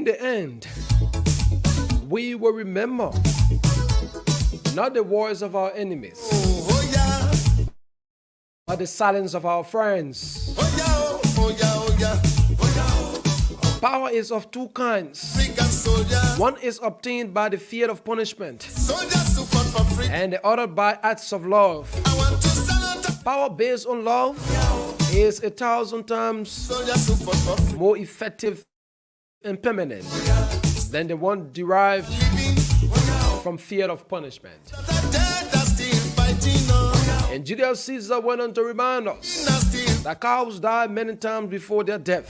the end, we will remember not the voice of our enemies, but the silence of our friends. Power is of two kinds. One is obtained by the fear of punishment, and the other by acts of love. Power based on love is 1,000 times more effective and permanent than the one derived from fear of punishment. And Julius Caesar went on to remind us that cows die many times before their death.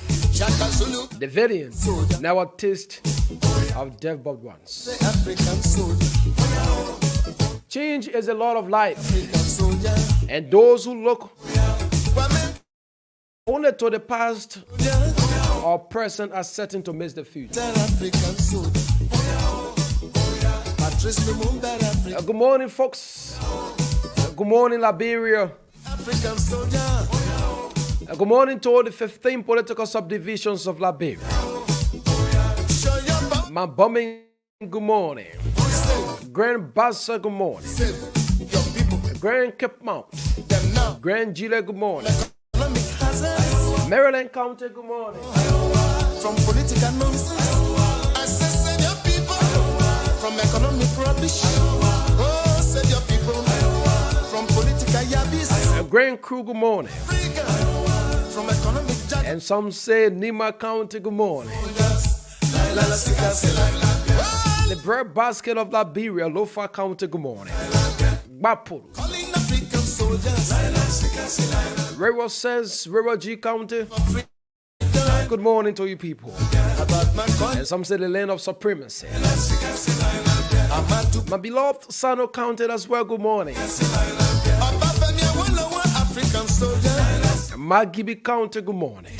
The valiant never taste of death but once. Change is a lot of life, and those who look only to the past or present are certain to miss the future. Good morning, folks. Good morning, Liberia. Good morning to all the 15 political subdivisions of Liberia. Mount Bombing, good morning. Grand Bassa, good morning. Grand Cape Mount. Grand Gila, good morning. Maryland County, good morning. From political nonsense, I say send your people. From economic rubbish, oh send your people. From political yabbies, Grand Crew, good morning. From economic jack. And some say Nima County, good morning. The bread basket of Liberia, Lofa County, good morning. Bapuru. Calling African soldiers. Rewa says, Rewa G County, good morning to you people. And some say the land of supremacy. My beloved Sano County as well, good morning. Magibi County, good morning.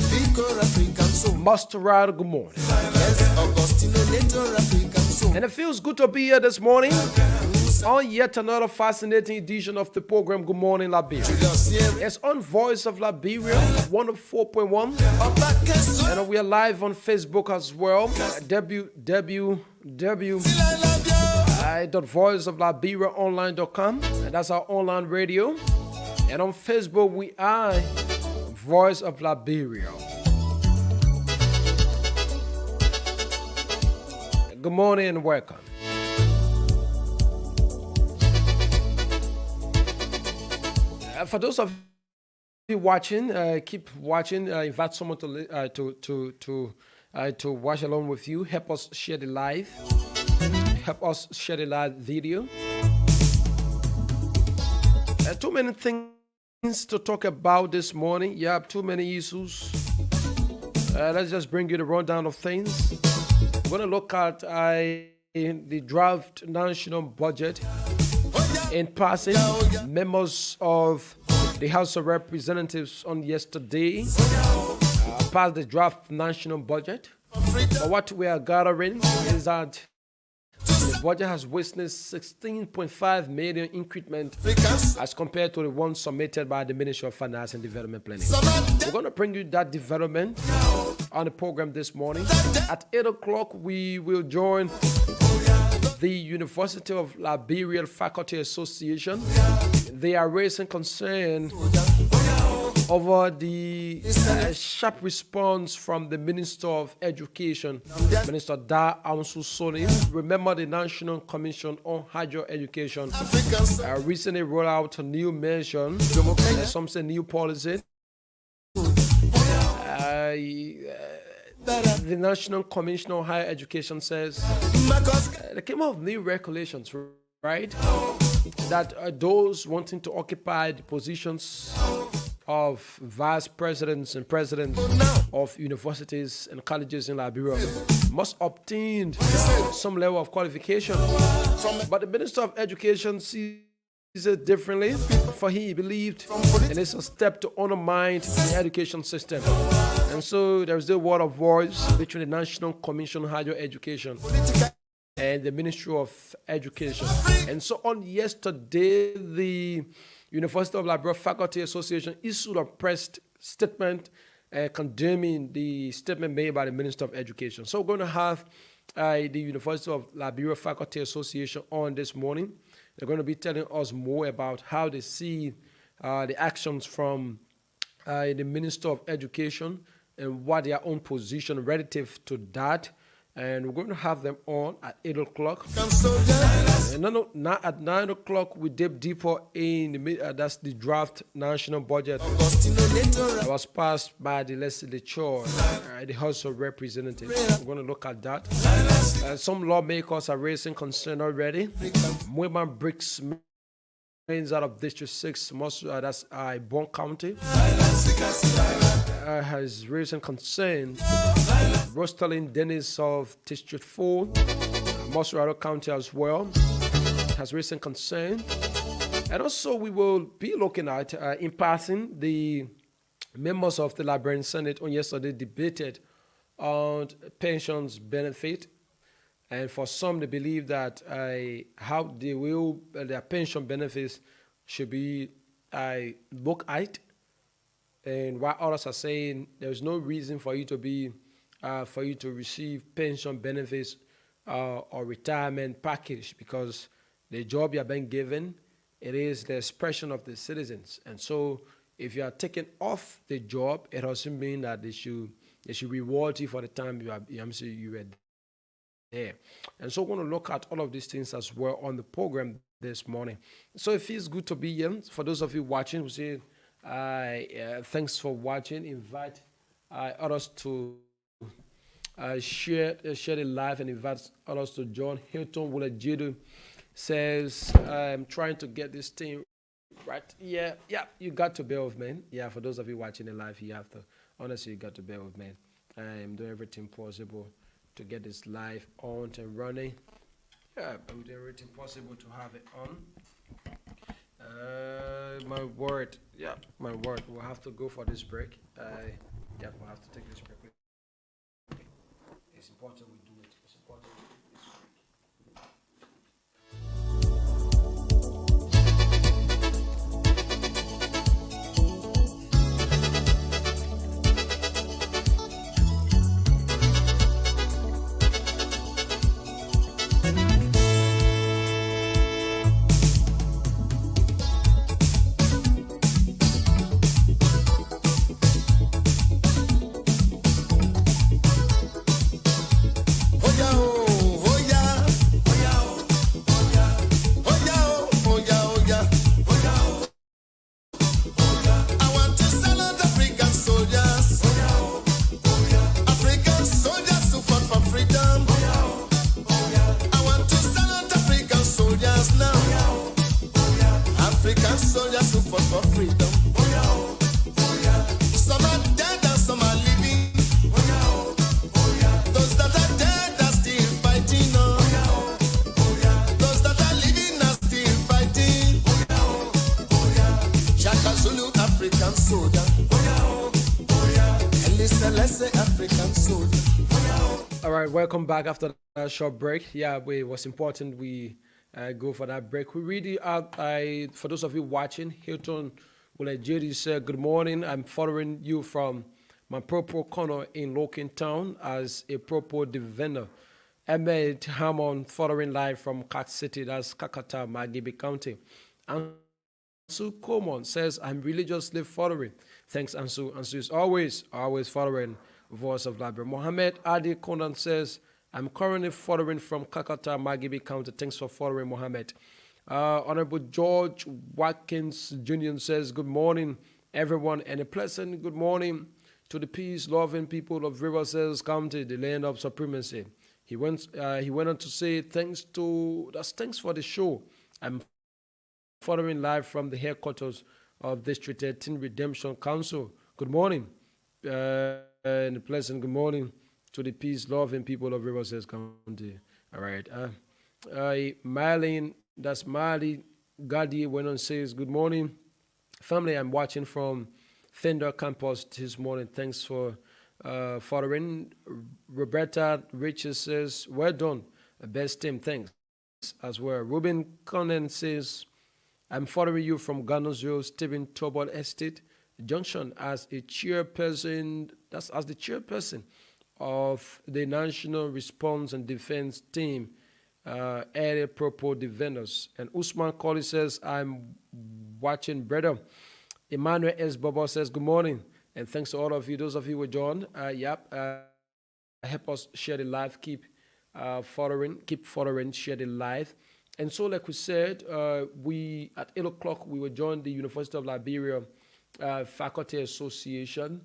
Mustard, good morning. And it feels good to be here this morning on yet another fascinating edition of the program Good Morning Liberia. It's on Voice of Liberia 104.1, and we are live on Facebook as well, www.voiceofliberiaonline.com, and that's our online radio. And on Facebook we are Voice of Liberia. Good morning and welcome. For those of you watching, keep watching. Invite someone to watch along with you. Help us share the live. Help us share the live video. Too many things to talk about this morning. Yeah, too many issues. Let's just bring you the rundown of things. We're going to look at the draft national budget. In passing, members of the House of Representatives on yesterday passed the draft national budget. But what we are gathering is that the budget has witnessed 16.5 million increment as compared to the one submitted by the Ministry of Finance and Development Planning. We're going to bring you that development on the program this morning. At 8 o'clock, we will join the University of Liberia Faculty Association. They are raising concern over the sharp response from the Minister of Education, Minister Da Ansu Soni. Remember, the National Commission on Higher Education recently rolled out a new measure, some say new policy. The National Commission on Higher Education says there came out new regulations, right? That those wanting to occupy the positions of vice presidents and presidents of universities and colleges in Liberia must obtain some level of qualification. But the Minister of Education sees it differently, for he believed it is a step to undermine the education system. And so there's the word of voice between the National Commission on Higher Education and the Ministry of Education. And so on yesterday, the University of Liberia Faculty Association issued a press statement condemning the statement made by the Minister of Education. So we're going to have the University of Liberia Faculty Association on this morning. They're going to be telling us more about how they see the actions from the Minister of Education and what their own position relative to that. And we're going to have them on at 8 o'clock. And now at 9 o'clock, we dip deeper in that's the draft national budget that was passed by the legislature, the House of Representatives. We're going to look at that. Some lawmakers are raising concern already. Women bricks out of District 6, that's Bon County, has raised concern. Rostalin Dennis of District 4, Mosrado County as well, has raised concern. And also we will be looking at, in passing, the members of the Liberian Senate on yesterday debated on pensions benefit. And for some, they believe that how they will their pension benefits should be looked at, and while others are saying there's no reason for you to be for you to receive pension benefits or retirement package, because the job you are being given, it is the expression of the citizens. And so, if you are taken off the job, it doesn't mean that they should reward you for the time you were there. And so we're going to look at all of these things as well on the program this morning. So it feels good to be here. For those of you watching, we say thanks for watching. Invite others to share the live and invite others to join. Hilton Wulajidu says, I'm trying to get this thing right. Yeah, you got to bear with me. Yeah, for those of you watching the live, you have to, honestly, you got to bear with me. I'm doing everything possible to get this live on and running. Yeah, I'm doing everything possible to have it on. My word. We'll have to go for this break. We'll have to take this break. It's important we do it. It's important we do this break. All right, welcome back after that short break. Yeah, it was important we go for that break. We read it out. For those of you watching, Hilton Wulajidu said, good morning. I'm following you from my purple corner in Loken Town as a purple vendor. Ahmed Hammond following live from Cat City, that's Kakata, Magibi County. Ansu Coleman says, I'm religiously following. Thanks, Ansu. Ansu is always following Voice of Liberia. Mohammed Adi Conan says, I'm currently following from Kakata, Magibi County. Thanks for following, Mohammed. Honorable George Watkins Jr. says, good morning, everyone, and a pleasant good morning to the peace-loving people of Riverside County, the land of supremacy. He went on to say, thanks for the show. I'm following live from the headquarters of District 18 Redemption Council. Good morning, and a pleasant good morning to the peace-loving people of Riverside County. All right. Marlene, that's Marley Gadi, went on says, good morning, family. I'm watching from Fender Campus this morning. Thanks for following. Roberta Richards says, well done. Best team, thanks as well. Ruben Conan says, I'm following you from Garnersville, Stephen Tobol Estate. junction as a chairperson, that's as the chairperson of the National Response and Defense Team, area propos defenders. And Usman Koli says, I'm watching, brother. Emmanuel S. Bobo says, good morning. And thanks to all of you, those of you who joined. Help us share the live, keep following, share the live. And so, like we said, we at 8 o'clock, we will join the University of Liberia Faculty Association.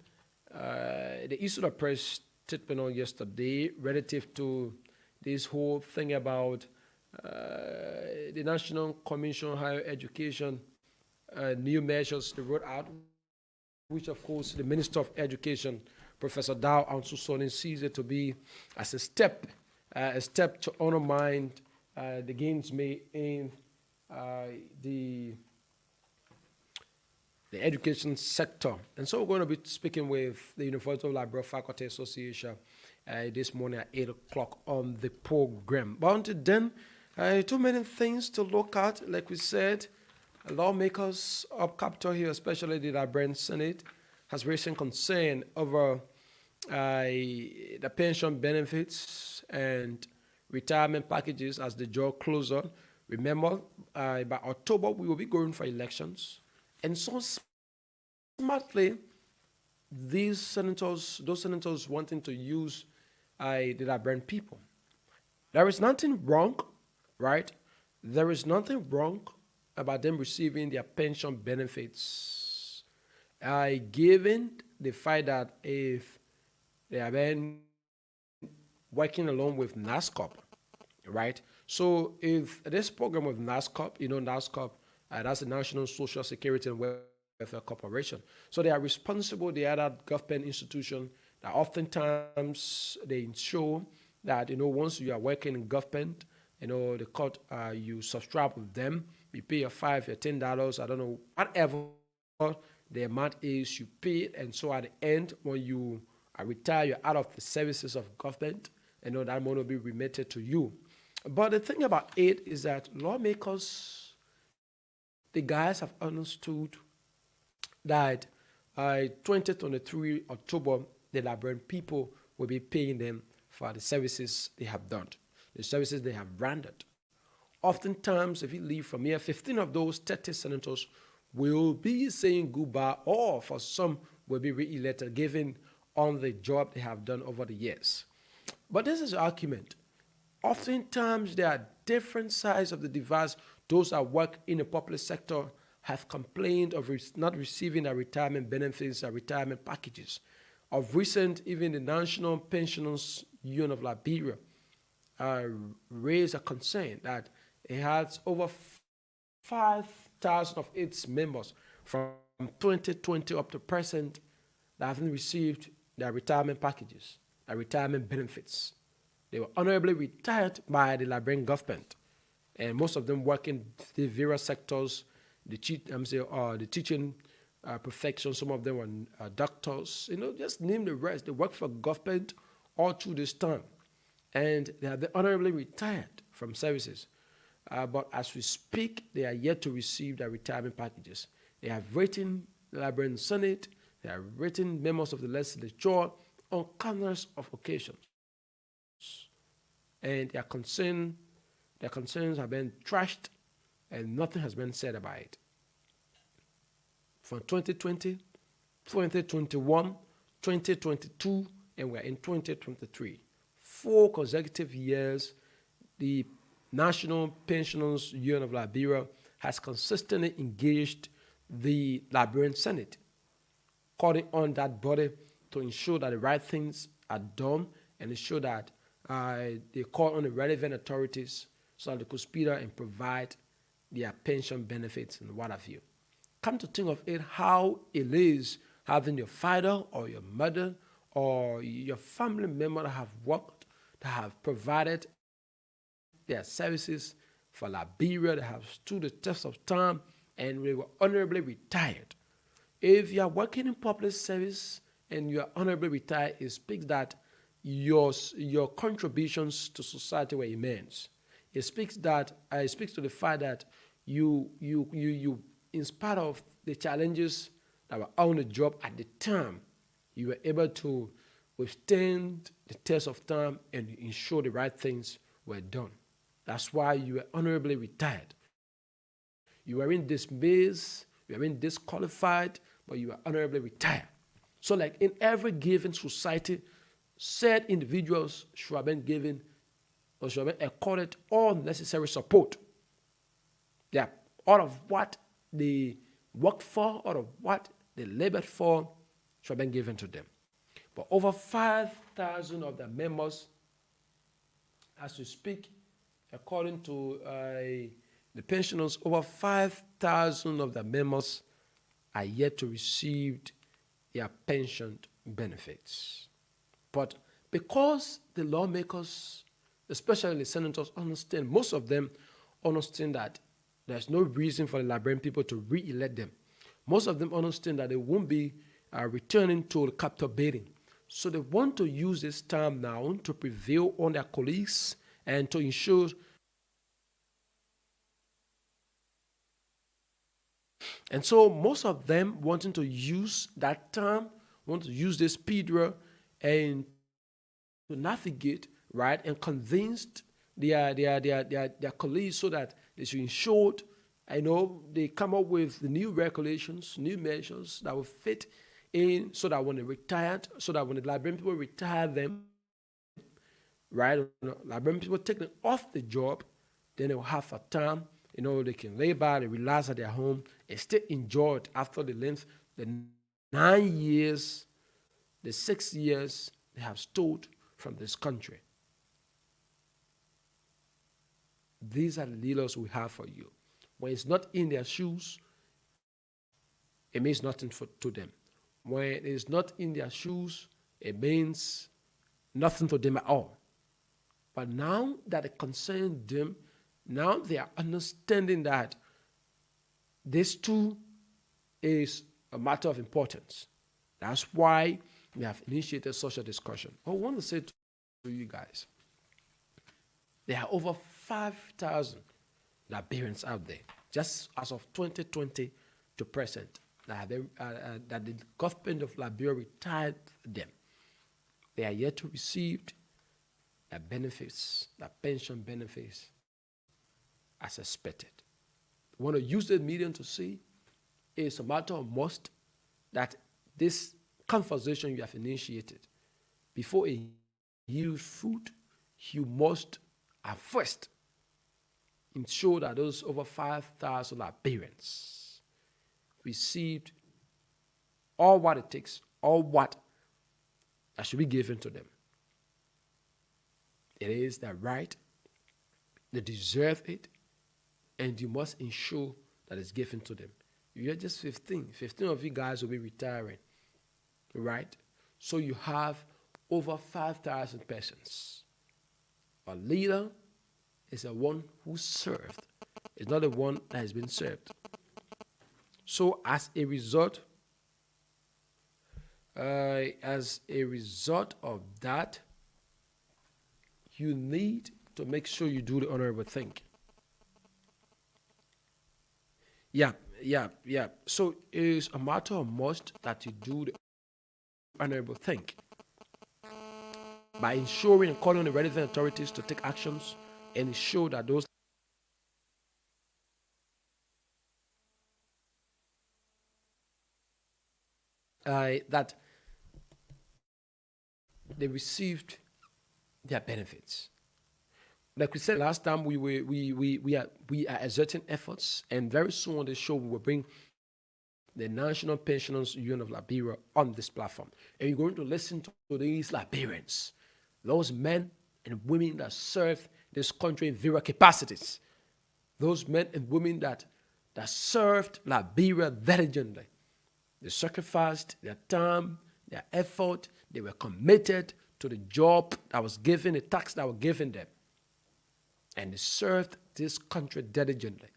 They issued a press statement on yesterday relative to this whole thing about the National Commission on Higher Education new measures they wrote out, which of course the Minister of Education, Professor Dow Ansusoni, sees it to be as a step to undermine the gains made in the education sector. And so we're going to be speaking with the University of Liberia Faculty Association this morning at 8 o'clock on the program. But until then, too many things to look at. Like we said, lawmakers up Capitol Hill, especially the Liberian Senate, has raised concern over the pension benefits and retirement packages as the draw closer. Remember, by October, we will be going for elections. And so smartly, those senators wanting to use the Liberian people. There is nothing wrong, right? There is nothing wrong about them receiving their pension benefits. Given the fact that if they have been working along with NASCOP, right? So if this program with NASCOP, NASCOP, that's the National Social Security and Welfare Corporation. So they are responsible, they are that government institution that oftentimes they ensure that, once you are working in government, the court, you subscribe with them, you pay your $5, your $10, I don't know, whatever the amount is, you pay it, and so at the end, when you are retired, you're out of the services of government, that money will be remitted to you. But the thing about it is that lawmakers, the guys have understood that 2023 October, the Liberian people will be paying them for the services they have done, the services they have rendered. Oftentimes, if you leave from here, 15 of those 30 senators will be saying goodbye, or for some will be re-elected, given on the job they have done over the years. But this is the argument. Oftentimes, there are different sides of the device. Those that work in the public sector have complained of not receiving their retirement benefits, their retirement packages. Of recent, even the National Pensioners Union of Liberia raised a concern that it has over 5,000 of its members from 2020 up to present that haven't received their retirement packages, their retirement benefits. They were honorably retired by the Liberian government, and most of them work in the various sectors, the teaching profession. Some of them were doctors. Just name the rest. They work for government all through this time, and they have been honorably retired from services. But as we speak, they are yet to receive their retirement packages. They have written the Liberian Senate. They have written members of the legislature on countless of occasions, and their concerns have been trashed, and nothing has been said about it. From 2020, 2021, 2022, and we're in 2023. 4 consecutive years, the National Pensioners Union of Liberia has consistently engaged the Liberian Senate, calling on that body to ensure that the right things are done and ensure that they call on the relevant authorities so that they could speed up and provide their pension benefits and what have you. Come to think of it, how it is having your father or your mother or your family member that have worked, that have provided their services for Liberia, that have stood the test of time, and they were honorably retired. If you are working in public service and you are honorably retired, it speaks that your contributions to society were immense. It speaks to the fact that you in spite of the challenges that were on the job at the time, you were able to withstand the test of time and ensure the right things were done. That's why you were honorably retired. You weren't dismissed, you weren't disqualified, but you were honorably retired. So, like in every given society, said individuals should have been given or should have been accorded all necessary support. Yeah, all of what they worked for, all of what they labored for, should have been given to them. But over 5,000 of the members, as we speak, according to the pensioners, over 5,000 of the members are yet to receive their pension benefits. But because the lawmakers, especially the senators, understand, most of them understand that there's no reason for the Liberian people to re-elect them. Most of them understand that they won't be returning to the capital building. So they want to use this time now to prevail on their colleagues and to ensure and so most of them wanting to use that time, want to use this period and to navigate, right, and convinced their colleagues so that they should ensure, I know, they come up with the new regulations, new measures that will fit in so that when they retired, so that when the Liberian people retire them, right, Liberian people take them off the job, then they will have a time, they can lay by, they relax at their home, and still enjoy it after the length, the 9 years, the 6 years they have stood from this country. These are the leaders we have for you. When it's not in their shoes, it means nothing to them. When it is not in their shoes, it means nothing to them at all. But now that it concerns them, now they are understanding that this too is a matter of importance. That's why we have initiated such a discussion. I want to say to you guys, there are over 5,000 Liberians out there, just as of 2020 to present, that the government of Liberia retired them. They are yet to receive their benefits, their pension benefits, as expected. We want to use the medium to say it's a matter of must that this conversation you have initiated, before it yields fruit, you must at first ensure that those over 5,000 Liberians received all what it takes, all what that should be given to them. It is their right, they deserve it, and you must ensure that it's given to them. You're just 15. 15 of you guys will be retiring, right? So you have over 5,000 persons. A leader is the one who served. It's not the one that has been served. So as a result of that, you need to make sure you do the honorable thing. Yeah. So it is a matter of must that you do the honorable thing by ensuring and calling on the relevant authorities to take actions and ensure that those that they received their benefits. Like we said last time, we are exerting efforts, and very soon on the show we will bring the National Pensioners Union of Liberia on this platform, and you're going to listen to these Liberians, those men and women that serve this country in various capacities, those men and women that served Liberia diligently. They sacrificed their time, their effort. They were committed to the job that was given, the task that was given them. And they served this country diligently.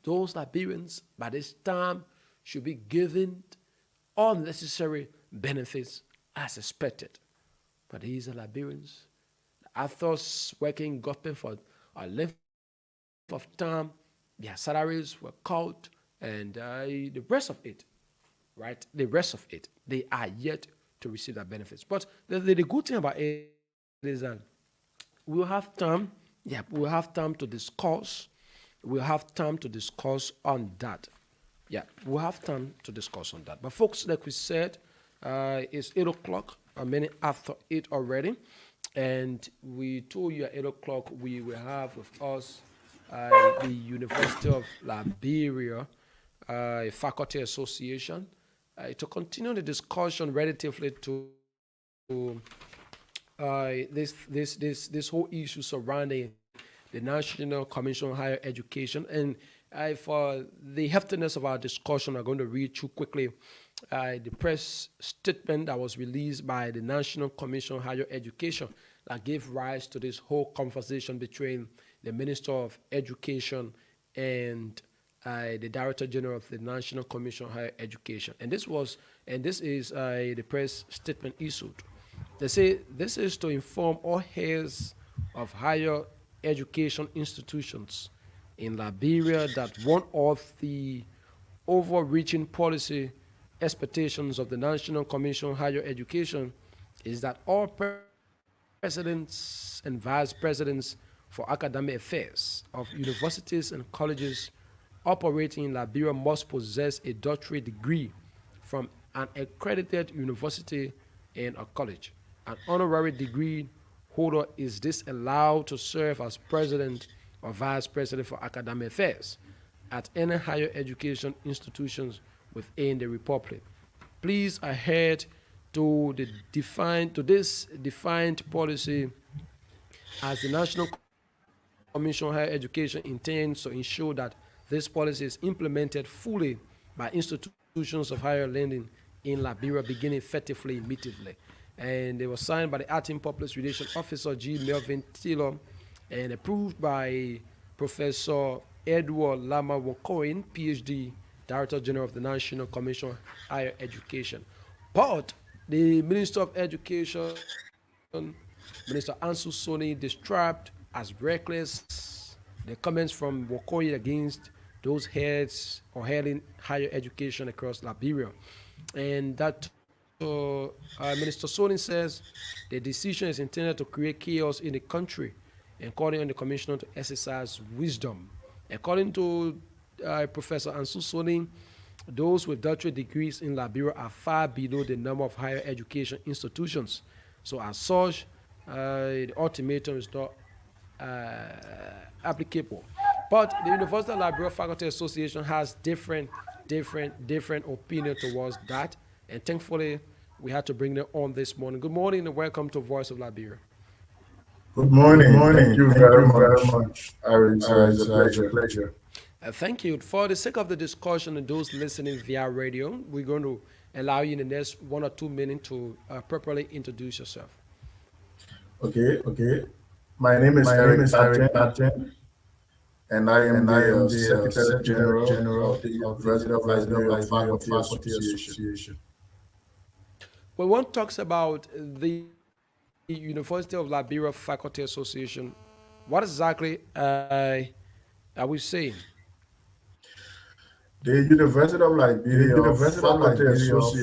Those Liberians, by this time, should be given all necessary benefits as expected. But these are Liberians, after working government for a length of time, their salaries were cut, and the rest of it. right? The rest of it, they are yet to receive that benefits. But the good thing about it is that we'll have time, yeah, we'll have time to discuss. We'll have time to discuss on that. Yeah, we'll have time to discuss on that. But folks, like we said, it's 8 o'clock, a minute after 8 already. And we told you at 8 o'clock we will have with us the University of Liberia Faculty Association to continue the discussion relatively to this whole issue surrounding the National Commission on Higher Education. And for the heftiness of our discussion, I'm going to read through quickly the press statement that was released by the National Commission on Higher Education that gave rise to this whole conversation between the Minister of Education and the Director General of the National Commission on Higher Education. And this is the press statement issued. They say this is to inform all heirs of higher education institutions in Liberia that one of the overreaching policy expectations of the National Commission on Higher Education is that all presidents and vice presidents for academic affairs of universities and colleges operating in Liberia must possess a doctorate degree from an accredited university and a college. An honorary degree holder is disallowed to serve as president or vice president for academic affairs at any higher education institutions within the republic. Please adhere to this defined policy as the National Commission on Higher Education intends to ensure that this policy is implemented fully by institutions of higher learning in Liberia beginning effectively immediately. And they were signed by the acting public relations officer G. Melvin Taylor and approved by Professor Edward Lama Wokoin, PhD, Director General of the National Commission on Higher Education. But the Minister of Education, Minister Ansu Soni, described as reckless the comments from Wokoin against those heads or heading higher education across Liberia. And that Minister Soni says the decision is intended to create chaos in the country and calling on the commissioner to exercise wisdom. According to Professor Ansu Soni, those with doctorate degrees in Liberia are far below the number of higher education institutions. So as such, the ultimatum is not applicable. But the University of Liberia Faculty Association has different opinion towards that. And thankfully, we had to bring them on this morning. Good morning and welcome to Voice of Liberia. Good morning. Thank you very much. It's a pleasure. Thank you. For the sake of the discussion and those listening via radio, we're going to allow you in the next 1 or 2 minutes to properly introduce yourself. Okay. My name is Eric Patten, and I am the Secretary General of the University of Liberia Faculty Association. When one talks about the University of Liberia Faculty Association, what exactly are we saying? The University of Liberia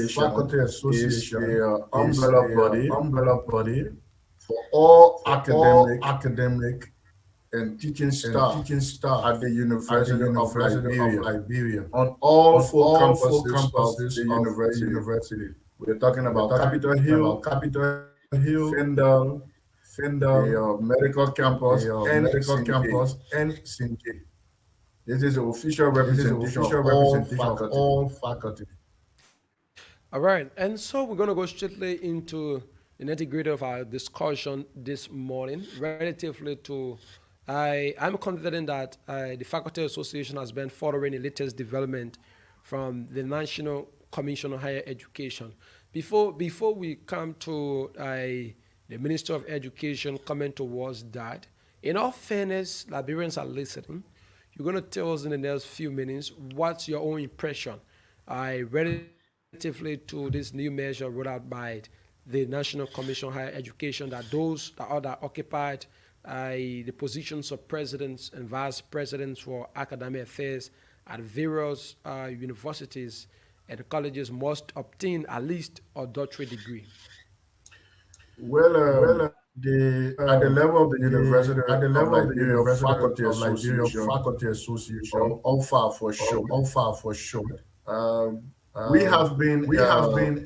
Faculty Association is an umbrella body for all academic and teaching staff at the University of Liberia on all four campuses of the university. We're talking about Capitol Hill, Fendal, the medical campus, and St. J. This is the official representation of all faculty. All right, and so we're going to go straightly into the nitty-gritty of our discussion this morning, relatively to I'm confident that the Faculty Association has been following the latest development from the National Commission on Higher Education. Before we come to the Minister of Education comment towards that, in all fairness, Liberians are listening. You're going to tell us in the next few minutes what's your own impression relatively to this new measure rolled out by the National Commission on Higher Education, that those that are occupied the positions of presidents and vice presidents for academic affairs at various universities and colleges must obtain at least a doctorate degree. Well, the at the level of the University At the of level of the Liberia University Faculty of Liberia Association, Faculty Association, OFA for or short, OFA for short, um, we uh, have been we have been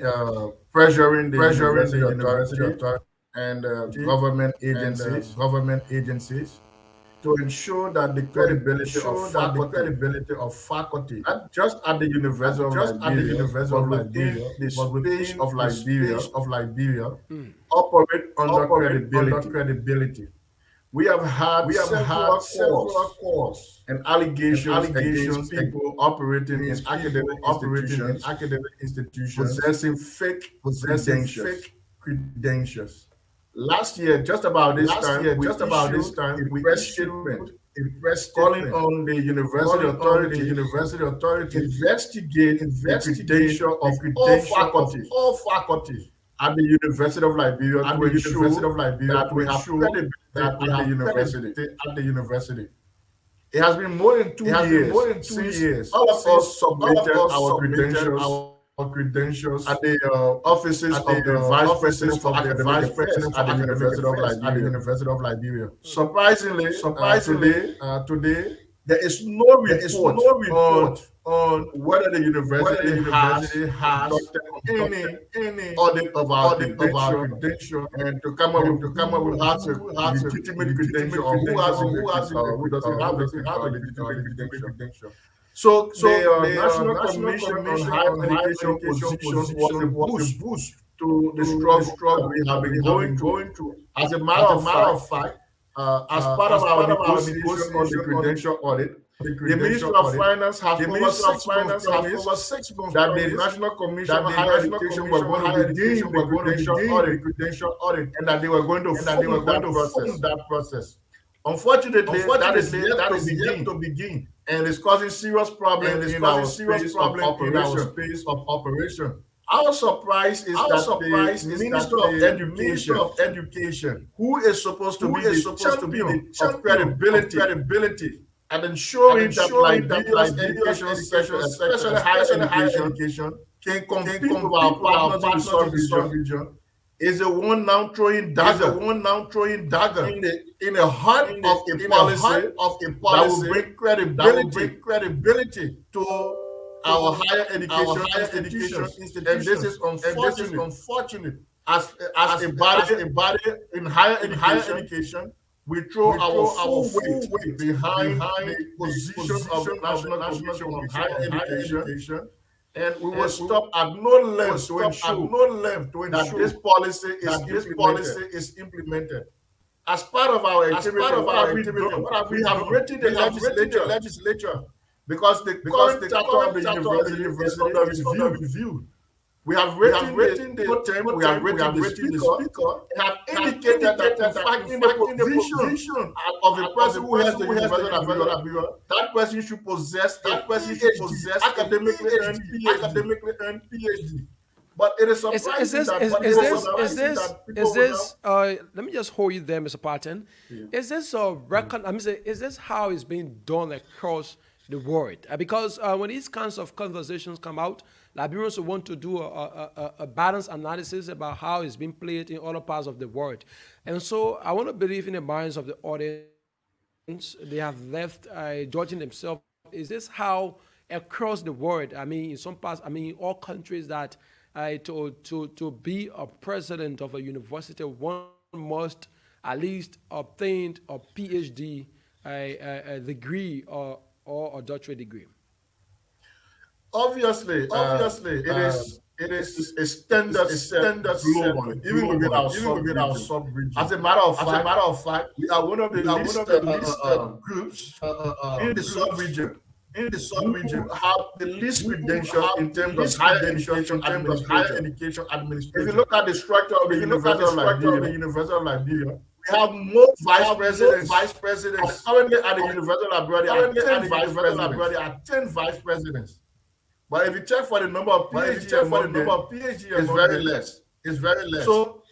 pressuring the pressuring the University University Authority Authority and government and agencies government agencies to ensure that the to credibility of ensure that the faculty, credibility of faculty, not just at the University not of just at the Liberia, University but of within Liberia, the but space within of the Liberia, space of Liberia, operate under operate under credibility. credibility. We have had We have had several several calls calls and and allegations against allegations people operating in against academic people operating in institutions academic institutions possessing fake possessing credentials. fake credentials. Last year, just about this Last time, year, we just about this issued time, a we press issued statement a press calling statement on the University calling on the Authority University to Authority investigate the credential of all faculty all faculty at the University of Liberia at to the University ensure of Liberia that to we have ensure credibility that we at the have university. credibility at the university. It has been more than 2 It has years been more than 2 since years all of since us submitted all of us our submitted credentials our credentials at the offices at of the the Vice offices President for of the Academic Vice Affairs President for at the Academic University of Affairs at the Liberia. University of Liberia. Surprisingly, Surprisingly, today, there is no there is report, no report on whether the university, university has conducted any any audit of our credential credential and to come up and with to come up with who has a who has a legitimate credential or who doesn't have a legitimate credential. So the National Commission on Higher Education position was a boost to the struggle that we have been going through. As a matter of fact, as part of our negotiation on the credential audit, the Ministry of Finance has over 6 months promised that the National Commission on Higher Education were going to begin the credential audit and that they were going to fund that process. Unfortunately, that is yet to begin and it's causing serious problems in our space of operation. Our surprise is that the Minister of Education, who is supposed to be the champion of credibility, and ensuring that Liberia's education sector, especially higher education, can compete with our partners in the sub-region, is the one now throwing dagger in the heart of a policy that will bring credibility to our higher education institutions. And this is unfortunate. As a body in higher education, we throw our full weight behind the position of the National Commission on Higher Education, and we will stop at no length to ensure that this policy is implemented. As part of our activity, we have written the legislature because the current charter of the university is under review. We have written the totem, we have written the speaker, and have indicated that in fact in the position of a person who has the University of Liberia, that person should possess academically earned PhD. But it is surprising let me just hold you there, Mr. Patton. Is this a record? Is this how it's being done across the world? Because when these kinds of conversations come out, Liberians want to do a balanced analysis about how it's been played in other parts of the world. And so I want to believe in the minds of the audience, they have left judging themselves. Is this how across the world, in some parts, in all countries that to be a president of a university, one must at least obtain a PhD, a degree or a doctorate degree? Obviously, it is a standard globally, even within our sub-region. As a matter of fact, we are one of the least groups in the sub-region. Who have the least credentials in terms of higher education administration. If you look at the structure of the University of Liberia, we have more vice presidents. Currently at the University of Liberia, there are 10 vice presidents. But if you check for the number of PhD, it's very less. So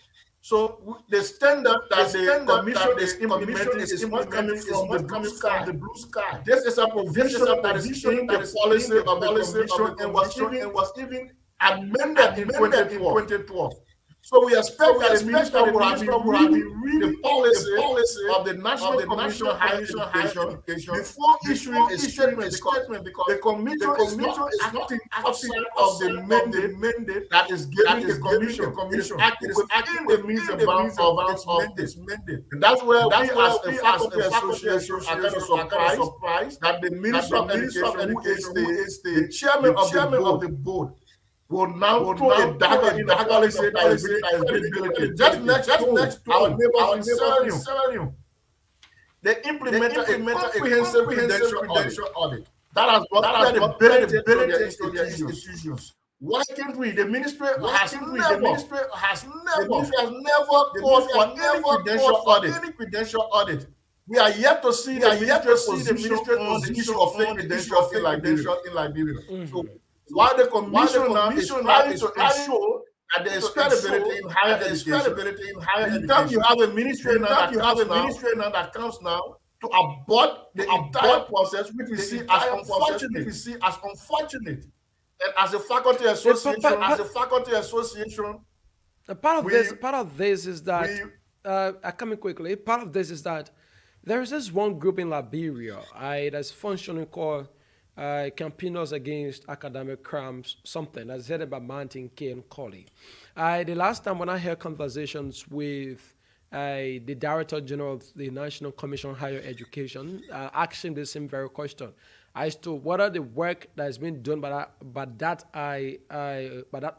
So the standard that the commission is implementing is not coming from the blue sky. This is a provision that is in the policy of the commission and was even amended in 2012. So we expect that the minister will have been reading the policy of the National Commission on Higher Education before issuing a statement, because the commission is not acting outside of the mandate that is given the commission. It is acting within the means and bounds of its mandate. And that's where we as a faculty association are kind of surprised that the Minister of Education, who is the chairman of the board, will now throw a dagger in the policy that is being just next to our neighbors in Seven. They implemented a comprehensive credential audit that has brought credibility to their institutions. Why can't we? The ministry has never called for any credential audit. We are yet to see the ministry position of fake credential in Liberia. So while the commission now is trying to ensure that there is credibility in higher education, in time you have a ministry now that comes now to abort the entire process, which we see as unfortunate. And as a faculty association, part of this is that coming quickly. Part of this is that there is this one group in Liberia that's functioning called Campaigners Against Academic Crimes, something that's headed by Martin K. and Colley. The last time when I had conversations with the Director General of the National Commission on Higher Education, asking the same very question as to what are the work that has been done by that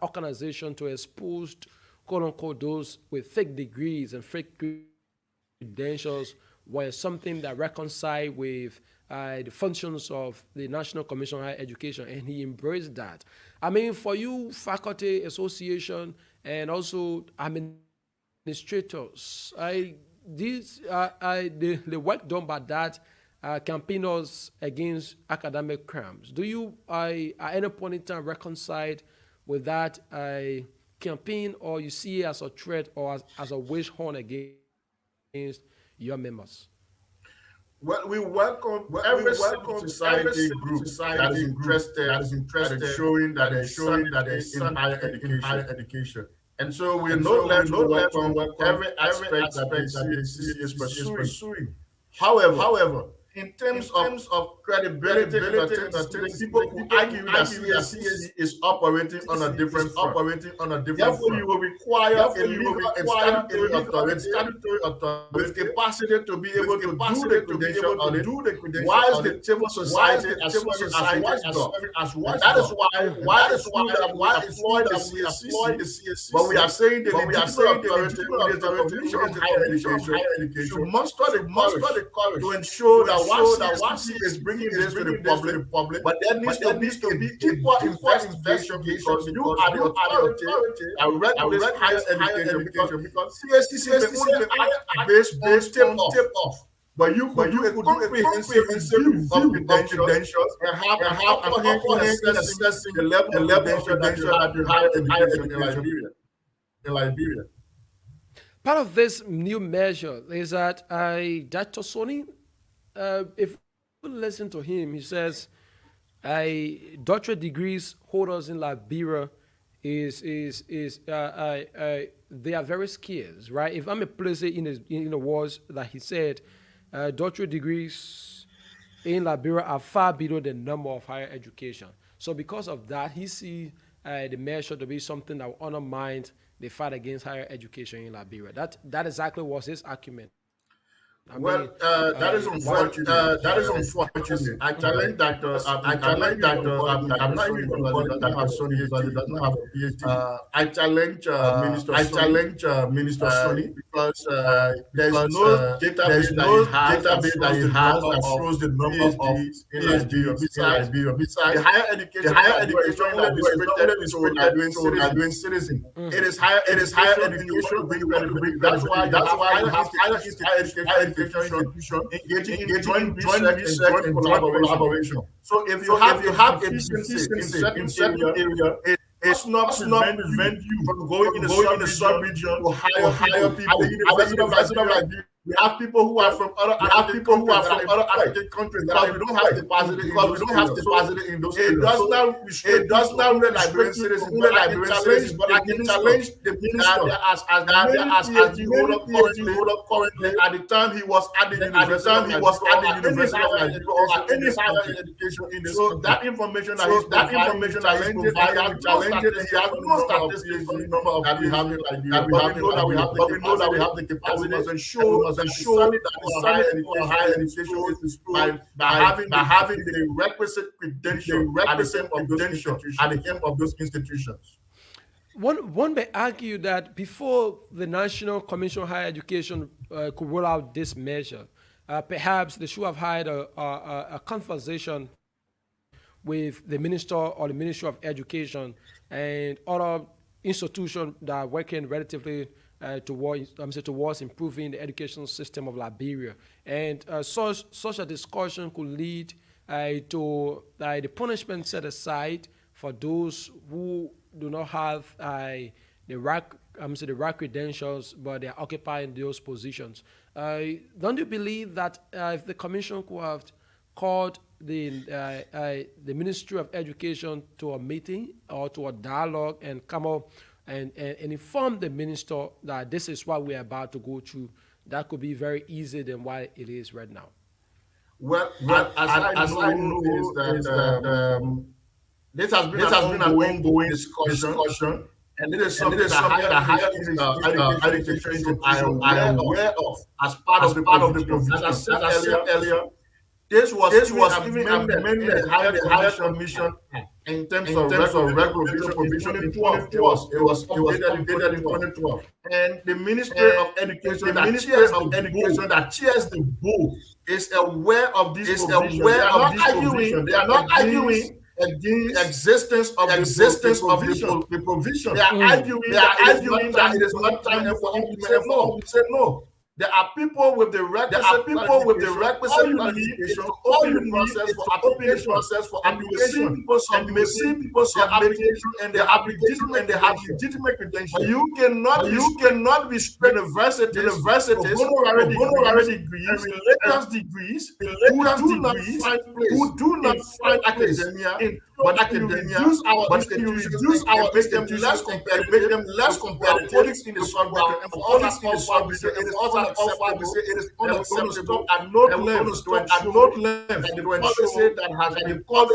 organization to expose, quote unquote, those with fake degrees and fake credentials, was something that reconcile with the functions of the National Commission on Higher Education, and he embraced that. I mean, for you, faculty association and also administrators, the work done by that campaigners against academic crimes, do you at any point in time reconcile with that campaign, or you see it as a threat or as a wish horn against your members? Well, we welcome every society group that is interested in showing that there's in higher education. And so we know that every aspect that the is pursuing. However, in terms of credibility, people who argue that CSC is operating on a different front. Therefore, you will require a statutory authority with capacity to be able to do the credential audit, whilst the civil society as watchdog. That is why it's employ the CSC. But we are saying that the Commission on Higher Education should muster the courage to ensure that once CSC is bringing this to the public, but there needs to be equal investigation, because you are the authority that regulates higher education, because CSC is the only based tip off. But you could do a comprehensive review of credentials and have an comprehensive assessing the level of credential at the higher education in Liberia. Part of this new measure is that Dr. Soni, if you listen to him, he says doctorate degrees holders in Liberia they are very scarce, right? If I'm a place in the words that he said, doctorate degrees in Liberia are far below the number of higher education. So because of that, he sees the measure to be something that will undermine the fight against higher education in Liberia. That exactly was his argument. That is unfortunate. I challenge that. I'm not even going to that Sony does not have a PhD. I challenge Minister Sony, because there is no database that he has that shows the number of PhDs besides the higher education that is doing citizen. It is higher education. That's why you have higher education engaging in joint research and collaboration. So if you have a deficiency in certain area, does not prevent you from going in the sub-region to hire people. At the University of Liberia, we have people who are from other African countries because we don't have the capacity in those areas. It does not only Liberian citizens, but I can challenge the minister as the hold up currently at the time he was at the University of Liberia or any higher education in this country. That information that he's providing, he has no statistics for the number of that we have in Liberia, but we know that we have the capacity to ensure that higher education is by having the requisite credential at the end of those institutions. One may argue that before the National Commission on Higher Education could roll out this measure, perhaps they should have had a conversation with the minister or the Ministry of Education and other institutions that are working relatively towards improving the education system of Liberia. And such a discussion could lead to the punishment set aside for those who do not have the right credentials, but they are occupying those positions. Don't you believe that if the commission could have called the Ministry of Education to a meeting or to a dialogue and come up and inform the minister that this is what we are about to go through, that could be very easier than what it is right now? Well, as I know is that this has been an ongoing discussion, and this is something that higher education I am aware of as part of the provision. As I said earlier, this was even amended higher commission in terms of regular provision in 2012. It was updated in 2012. And the Ministry of Education that chairs the board is aware of this provision. They are not arguing against the existence of the provision. They are arguing that it is not time for implementation. We say no. There are people with the requisite qualification to open the process for application. And you may see people submit and they have legitimate credentials. You cannot restrict universities for honorary degrees, religious degrees, who do not find academia but academia, but reduce our institutions make them less competitive. Politics in the sub-region and for others in the sub-region, it is unacceptable at no length to ensure that the policy that has been called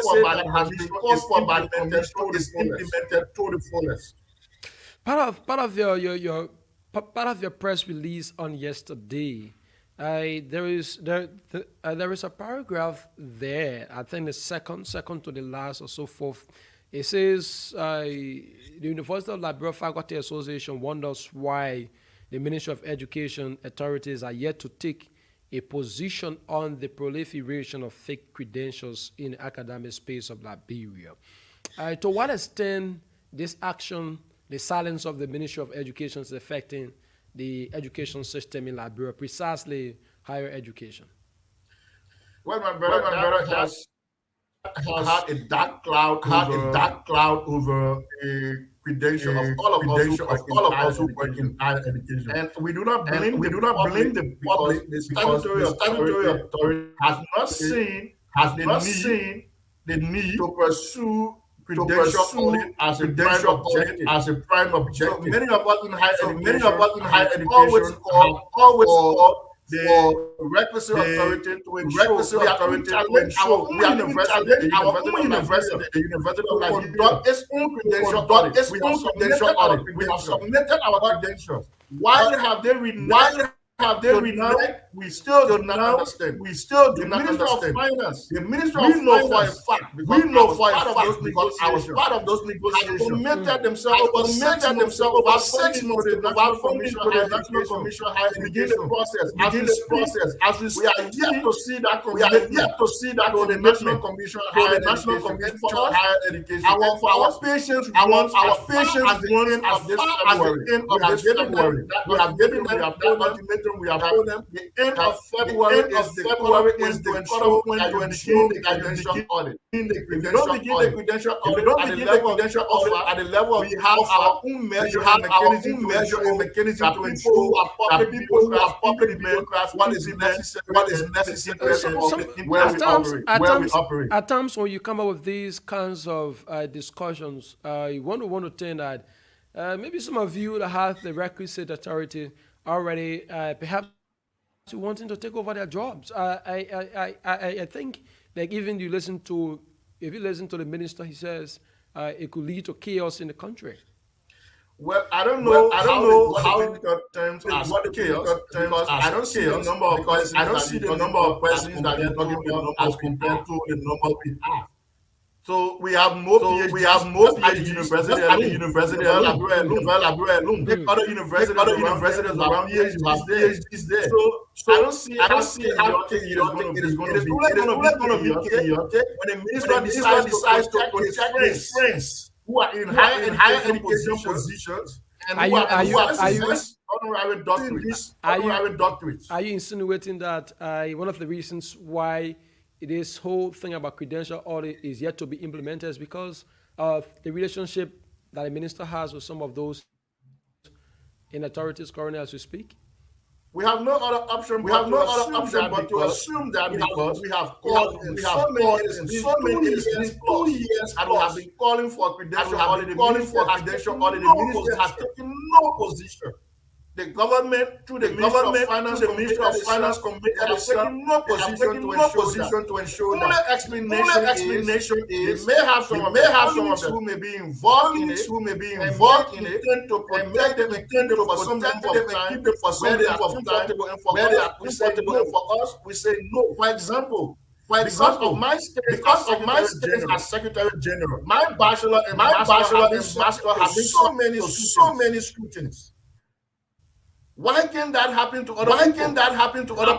for by the commission is implemented to the fullest. Part of your press release on yesterday, there is a paragraph there. I think the second to the last or so forth. It says the University of Liberia Faculty Association wonders why the Ministry of Education authorities are yet to take a position on the proliferation of fake credentials in the academic space of Liberia. To what extent this action, the silence of the Ministry of Education, is affecting the education system in Liberia, precisely higher education? Well, my brother has had a dark cloud over a credential of all of us who work in higher education, and we do not blame the public. The statutory authority has not seen the need to pursue credential as a prime objective. So many of us in higher education have always called the requisite authority to ensure the University of Liberia conduct its own credential audit. We have submitted our credentials. Why have they reneged? We still do not understand. The Minister of Finance. We know for a fact because I was part of those negotiations. Committed themselves over 6 months to the National Commission Higher Education. Begin the process. As we are yet to see that to the National Commission Higher Education. Our patience runs at the end of this February. We have given them children, we have told them the end of February is the cutoff point to ensure that you begin the credential audit. If you don't begin the credential audit at the level of we have our own measure and mechanism to ensure that people who are public middle class what is necessary where we operate. At times when you come up with these kinds of discussions, you want to think that maybe some of you that have the requisite authority already, perhaps wanting to take over their jobs. I think that even if you listen to the minister, he says it could lead to chaos in the country. Well, I don't know how difficult terms are chaos because I don't see the number of persons that they're talking about as compared to the number we have. So we have more PhDs at the university alone. Take other universities around here, you have PhDs there. So I don't see how it is going to be. It is going to be when the minister decides to protect his friends who are in higher education positions and who are doctorates. Are you insinuating that one of the reasons why this whole thing about credential audit is yet to be implemented is because of the relationship that the minister has with some of those in authorities currently as we speak? We have no other option but to assume that because we have called in so many years and we have been calling for credential audit. The minister has taken no position. The government, through the Ministry of Finance Committee, has taken no position to ensure that. The explanation is they may have some of them who may be involved in it, to protect them for some time of time, where they are comfortable, and for us, we say no. For example, because of my status as Secretary General, my bachelor and master have been so many scrutinies. Why can that happen to other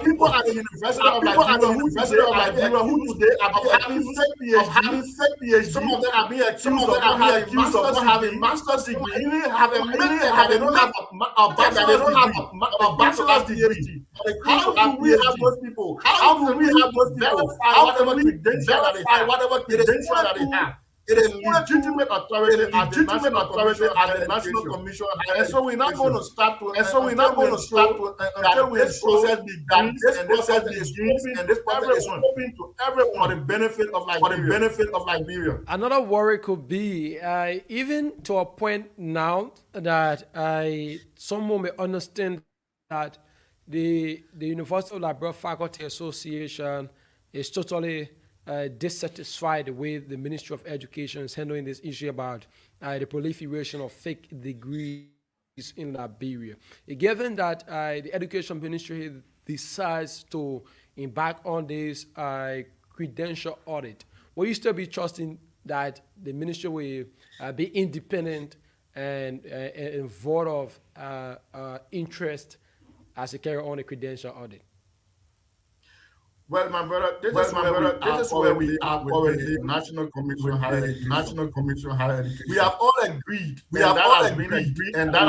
people at the University of Liberia who today are having fake PhD? Some of them are being accused of not having master's degree, even have a bachelor's degree. How do we have those people? How do we verify whatever credential that they have? It is legitimate authority at the National Commission, and so we're not going to start to until this process begins, and this process is open to everyone for the benefit of Liberia. Another worry could be even to a point now that someone may understand that the University of Liberia Faculty Association is totally dissatisfied with the Ministry of Education is handling this issue about the proliferation of fake degrees in Liberia. Given that the Education Ministry decides to embark on this credential audit, will you still be trusting that the ministry will be independent and vote of interest as they carry on a credential audit? Well, my brother, this is where we are with the National Commission on Higher Education. We have all agreed, and that has been agreed at the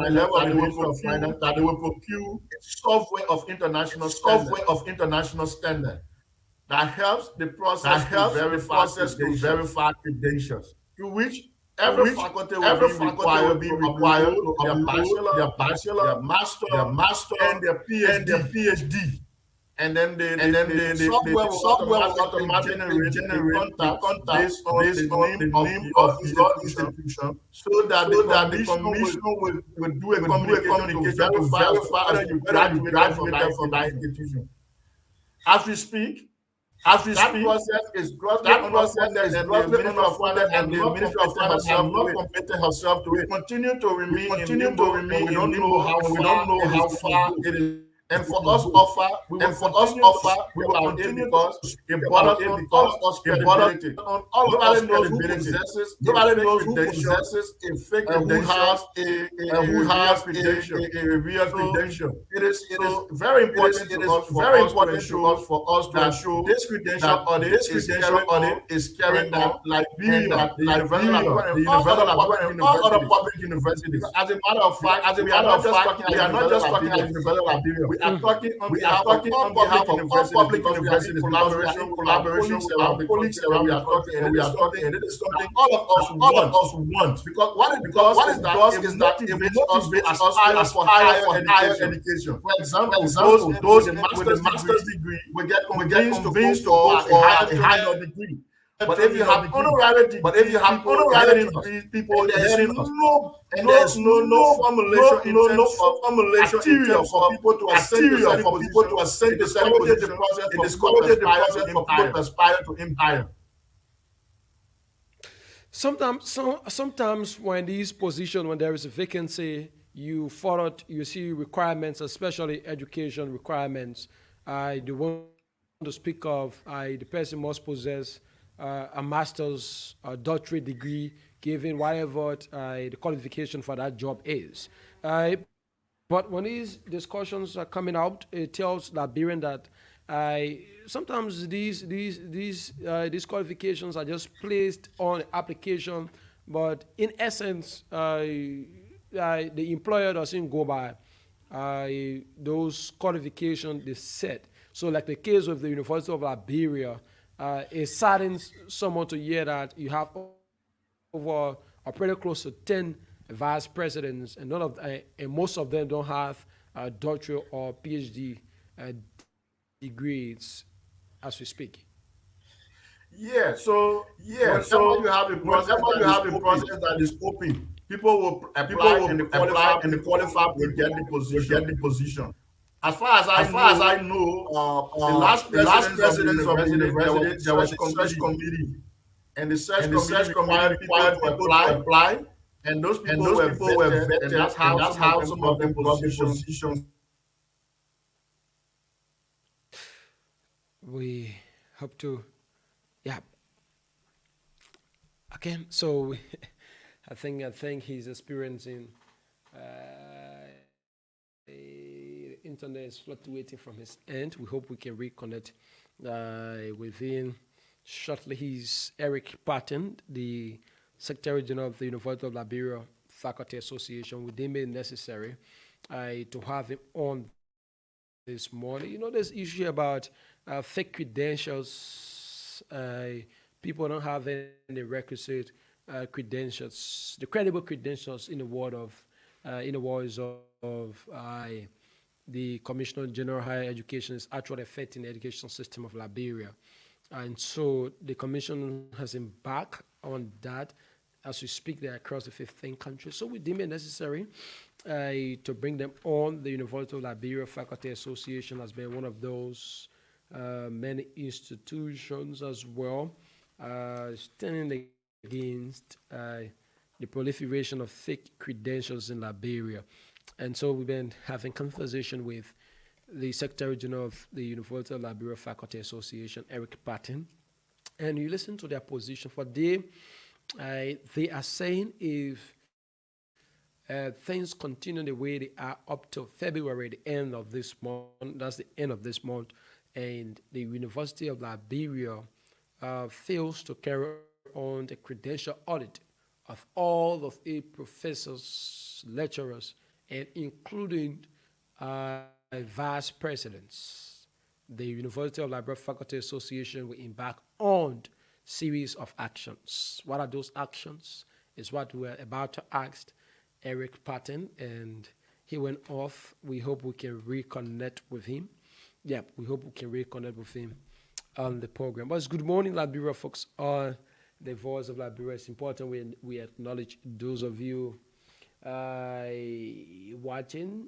level of the Ministry of Finance that they will procure software of international standard that helps the process to verify credentials, to which every faculty will be required to upload their bachelor, their master, and their PhD. And then the software will automatically generate contact based on the name of the institution, so that the commission will do a communication to verify whether you graduated from that institution. As we speak, that process is grossly underfunded, and the Ministry of Finance have not committed herself to it. We continue to remain in limbo, and we don't know how far it is And for us offer, and for us offer, we will continue because it borders on all of us credibility. Nobody knows who possesses, nobody knows who possesses a fake credential, who has a real credential. It is very important to us for us to ensure this credential audit is carrying on like Liberia, the University and all other public universities. As a matter of fact, we are not just talking at University of Liberia. We are talking on behalf of all public universities, collaboration with our colleagues around. We are talking, and it is something all of us want. Because what it does is that it motivates us to aspire for higher education. For example, those with a master's degree will get convinced to go for a higher degree. But if you have honorary degrees, people heading us, and there's no formulation in terms of criteria for people to ascend to certain positions, it discourages the process for people to aspire to empire. Sometimes when these positions, when there is a vacancy, you see requirements, especially education requirements. The one to speak of, the person must possess a master's or doctorate degree, given whatever the qualification for that job is. But when these discussions are coming out, it tells Liberian that sometimes these qualifications are just placed on application, but in essence, the employer doesn't go by those qualifications they set. So, like the case of the University of Liberia, it saddens someone to hear that you have over pretty close to 10 vice presidents, and and most of them don't have a doctorate or PhD degrees as we speak. Whenever you have a process that is open, people will apply, and the qualified will get the position. As far as I know, the last presidents of the university, there was a search committee, and the search committee required people to apply, and those people were vetted, and that's how some of them got the positions. We hope to, yeah. Okay, so I think he's experiencing. The internet is fluctuating from his end. We hope we can reconnect with him shortly. He's Eric Patton, the Secretary General of the University of Liberia Faculty Association. We deem it necessary to have him on this morning. You know, there's issue about fake credentials. People don't have any requisite credentials, the credible credentials in the world of the Commissioner General of Higher Education is actually affecting the education system of Liberia. And so the Commission has embarked on that. As we speak, they're across the 15 countries. So we deem it necessary to bring them on. The University of Liberia Faculty Association has been one of those many institutions as well, standing against the proliferation of fake credentials in Liberia. And so we've been having conversation with the Secretary General of the University of Liberia Faculty Association, Eric Patton, and you listen to their position. For they are saying if things continue the way they are up to February, the end of this month, that's the end of this month, and the University of Liberia fails to carry on the credential audit of all of its professors, lecturers, and including vice presidents, the University of Liberia Faculty Association will embark on series of actions. What are those actions? Is what we're about to ask Eric Patton, and he went off. We hope we can reconnect with him. Yeah, we hope we can reconnect with him on the program. But it's good morning, Liberia folks. The voice of Liberia. It's important we acknowledge those of you watching.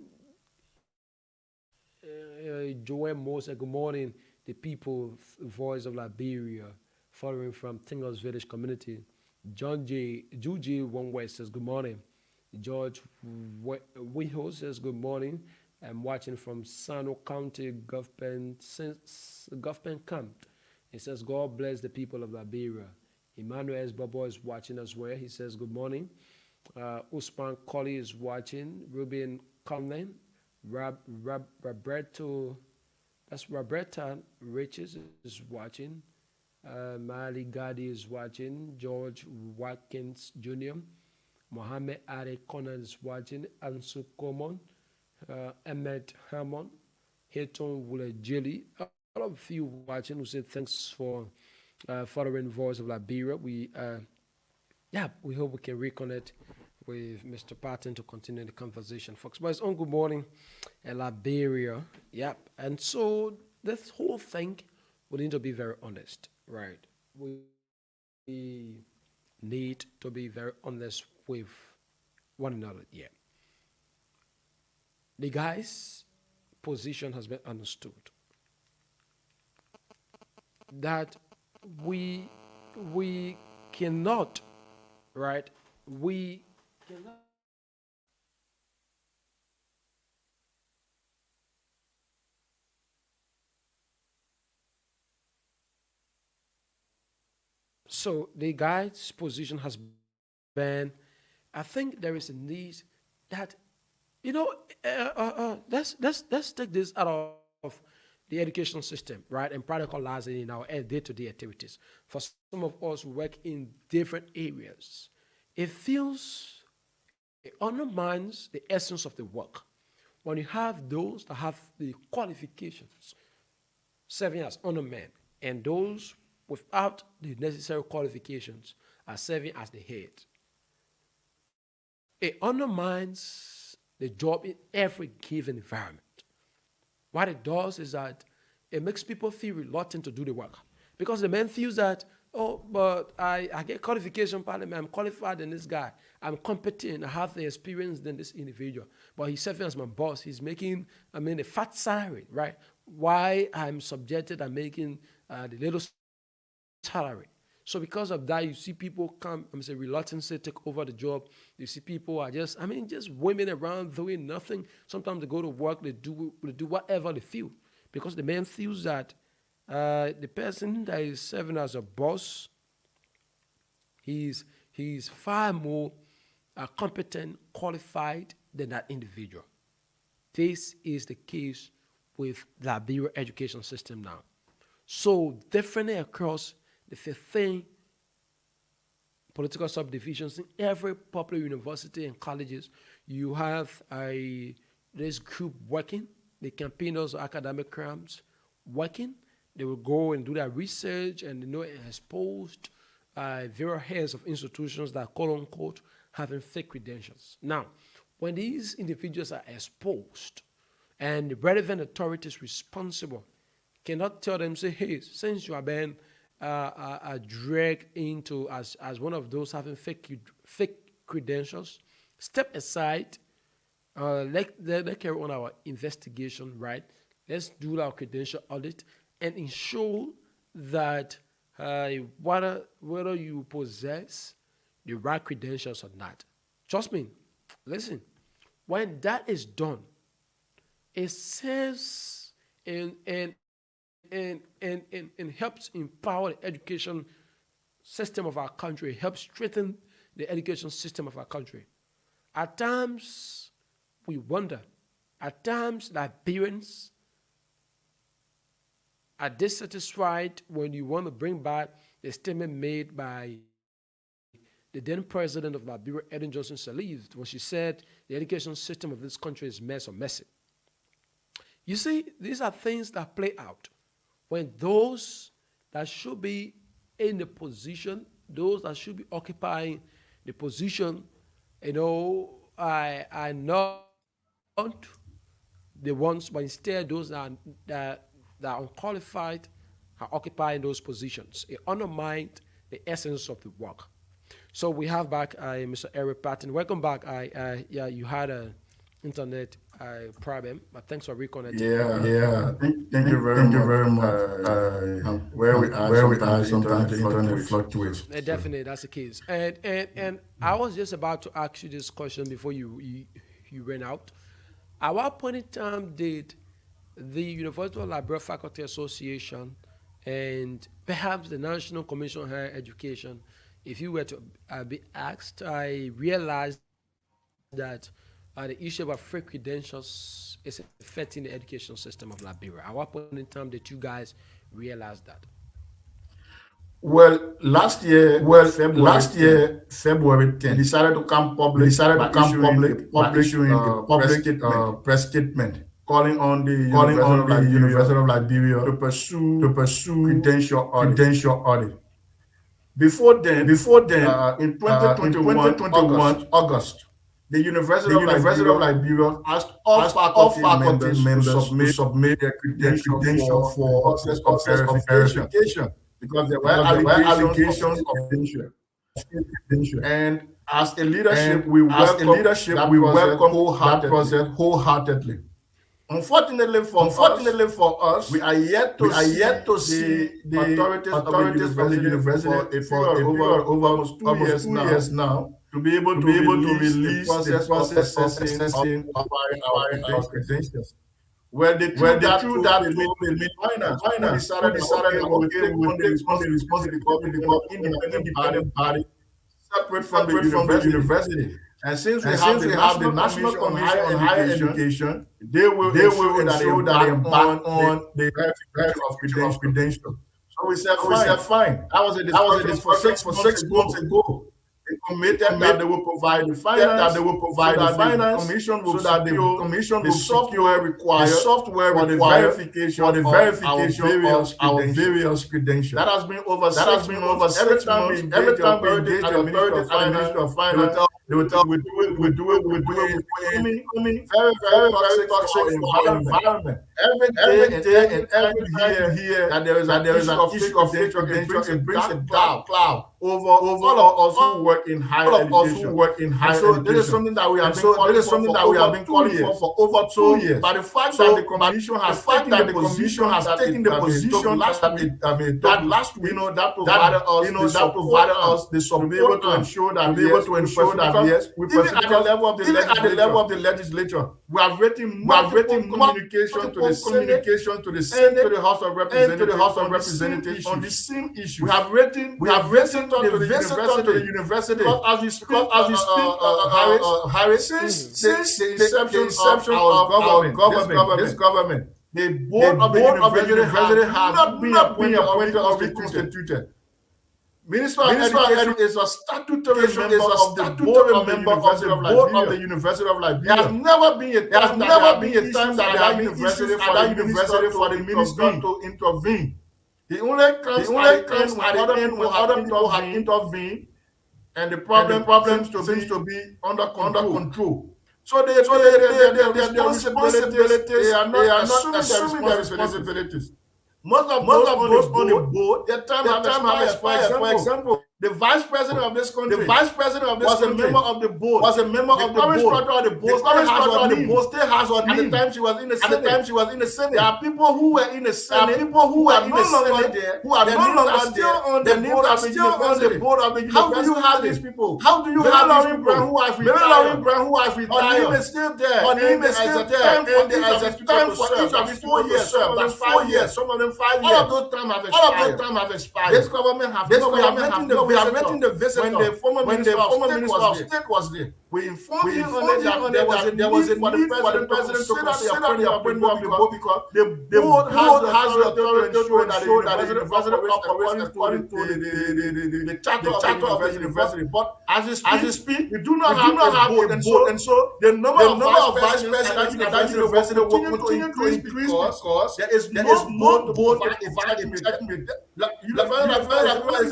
Joel Mosa, good morning. The people, voice of Liberia, following from Tingles Village community. Juji One West says good morning. George Weho says good morning. I'm watching from Sano County government since government camp. He says, God bless the people of Liberia. Emmanuel S. Bobo is watching as well. He says, good morning. Usman Colley is watching. Ruben Conlon. Roberto, that's Roberta Riches is watching. Mali Gadi is watching. George Watkins Jr. Mohammed Ali Conan is watching. Ansu Common. Emmett Hammond. Hilton Wulejili. All of you watching who say thanks for following Voice of Liberia. We hope we can reconnect with Mr. Patton to continue the conversation. Fox Boys on good morning, Liberia. Yep. And so this whole thing, we need to be very honest, right? We need to be very honest with one another. Yeah. The guy's position has been understood. That we cannot, right? We cannot. So the guy's position has been, I think there is a need that, let's take this out of the education system, right, and practicalize it in our day-to-day activities. For some of us who work in different areas, it undermines the essence of the work. When you have those that have the qualifications serving as honor men, and those without the necessary qualifications are serving as the head, it undermines the job in every given environment. What it does is that it makes people feel reluctant to do the work. Because the man feels that, oh, but I get qualification, parliament, I'm qualified than this guy. I'm competent, I have the experience than this individual. But he's serving as my boss. He's making, a fat salary, right? Why I'm subjected, I'm making the little salary. So because of that, you see people come, reluctantly take over the job. You see people are just women around doing nothing. Sometimes they go to work, they do whatever they feel. Because the man feels that the person that is serving as a boss, he's far more competent, qualified than that individual. This is the case with the Liberia education system now. So definitely across the 15 political subdivisions in every popular university and colleges, you have this group working, the campaigners of academic crimes working. They will go and do their research and exposed various heads of institutions that quote unquote having fake credentials. Now, when these individuals are exposed and the relevant authorities responsible cannot tell them, say, hey, since you are being dragged into as one of those having fake credentials, step aside, let carry on our investigation, right? Let's do our credential audit and ensure that whether you possess the right credentials or not. Trust me, listen, when that is done, it serves and helps empower the education system of our country, helps strengthen the education system of our country. At times, we wonder, at times, Liberians are dissatisfied when you want to bring back the statement made by the then president of Liberia, Ellen Johnson Sirleaf, when she said the education system of this country is messy. You see, these are things that play out when those that should be in the position, those that should be occupying the position, are not the ones, but instead those that are unqualified are occupying those positions. It undermined the essence of the work. So we have back Mr. Eric Patton. Welcome back. You had an internet problem, but thanks for reconnecting. Yeah. Thank you very much. Where we are, sometimes the internet fluctuates. Definitely, that's the case. And I was just about to ask you this question before you ran out. At what point in time did the University of Liberia Faculty Association and perhaps the National Commission on Higher Education, if you were to be asked, I realized that the issue of fake credentials is affecting the education system of Liberia. At what point in time did you guys realize that? Well, last year, February 10th, we decided to come public by issuing a press statement calling on the University of Liberia to pursue credential audit. Before then, in 2021 August, the University of Liberia asked all faculty members to submit their credential for the process of verification because there were allegations of credential. And as a leadership, we welcome that process wholeheartedly. Unfortunately for us, we are yet to see the authorities of the university for a period of almost 2 years now to be able to release the process of assessing our credentials. Well, they threw that to the finance. We decided okay, we will take the responsibility of independent body separate from the university. And since we have the National Commission on Higher Education, they will ensure that they embark on the verification of credentials. So we said, fine. That was a discussion for 6 months ago. They committed that they will provide the finance, the commission will the software required for the verification of our various credentials. That has been over 6 months. Every time we engage the Minister of Finance, they will tell we do it very toxic environment. Every day and every year that there is an issue of nature, it brings a dark cloud over all of us who work in higher education. So this is something that we have been calling for over 2 years. But the fact that the commission has taken the position that last week, that provided us the support to be able to ensure that yes, even at the level of the legislature, we are written communication to the Senate, to the House of Representatives on the same issue. We have written to the university because as we speak, Harris, since the inception of this government, the board of the university has not been appointed or reconstituted. Minister of Education is a statutory member of the board of the University of Liberia. There has never been a time that there has been issues at that university for the minister to intervene. The only comes at the end when other people have intervened, and the problem seems to be under control. So the responsibilities, they are not assuming their responsibilities. Most of those on the board, their time has expired. For example, the vice president of this country was a member of the board. The current structure of the board still has on at the time she was in the Senate. There are people who were in the Senate, who are no longer there, who are no longer still on the board of the university. How do you have these people? How do you have these people who have retired? Her name is still there. And there is a time for each of these 4 years. That's 4 years. Some of them 5 years. All of those times have expired. This government we have met the visitor when the former minister of state was there. We informed him that there was a need for the president to consider the appointment of the board because the board has the authority to ensure that the university operates according to the charter of the university. But as you speak, we do not have a board, and so the number of vice presidents at that university will continue to increase because there is no board to provide integrity. You find the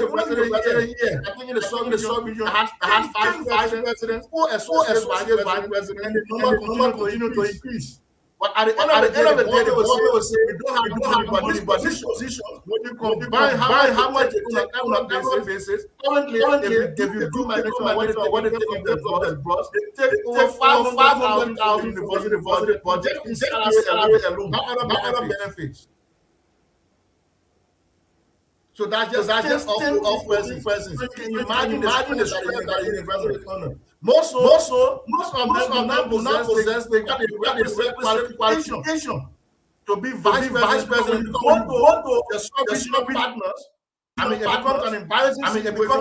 president here. I think in the sub-region has 5 vice presidents, 4 associate vice presidents, and the number continue to increase. But at the end of the day, the government will say we don't have money, but this position, when you combine how much they take on a annual basis, currently, if you do my what they take on the bros, they take over 500,000 university budget in salary alone, not other benefits. So that's just 10 of 14 persons. So you can imagine the stress that the university is under. Most of them do not possess the requisite qualification to be vice president. Go to the sub partners. It becomes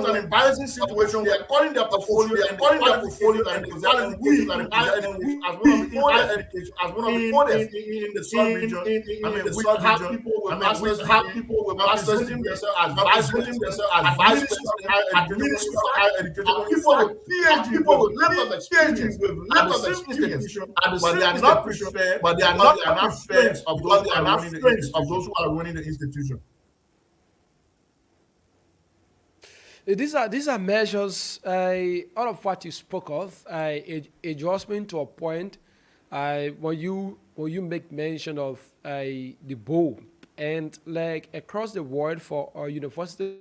an embarrassing situation. They are calling their portfolio and we as one of the coders in the sub region. We have people with masters in themselves as vice president, as vice president, people with PhD with letters of institution, but they are not prepared. But they are not friends of those who are running the institution. These are measures, all of what you spoke of, adjustment to a point, when you make mention of the bowl, and like across the world for our university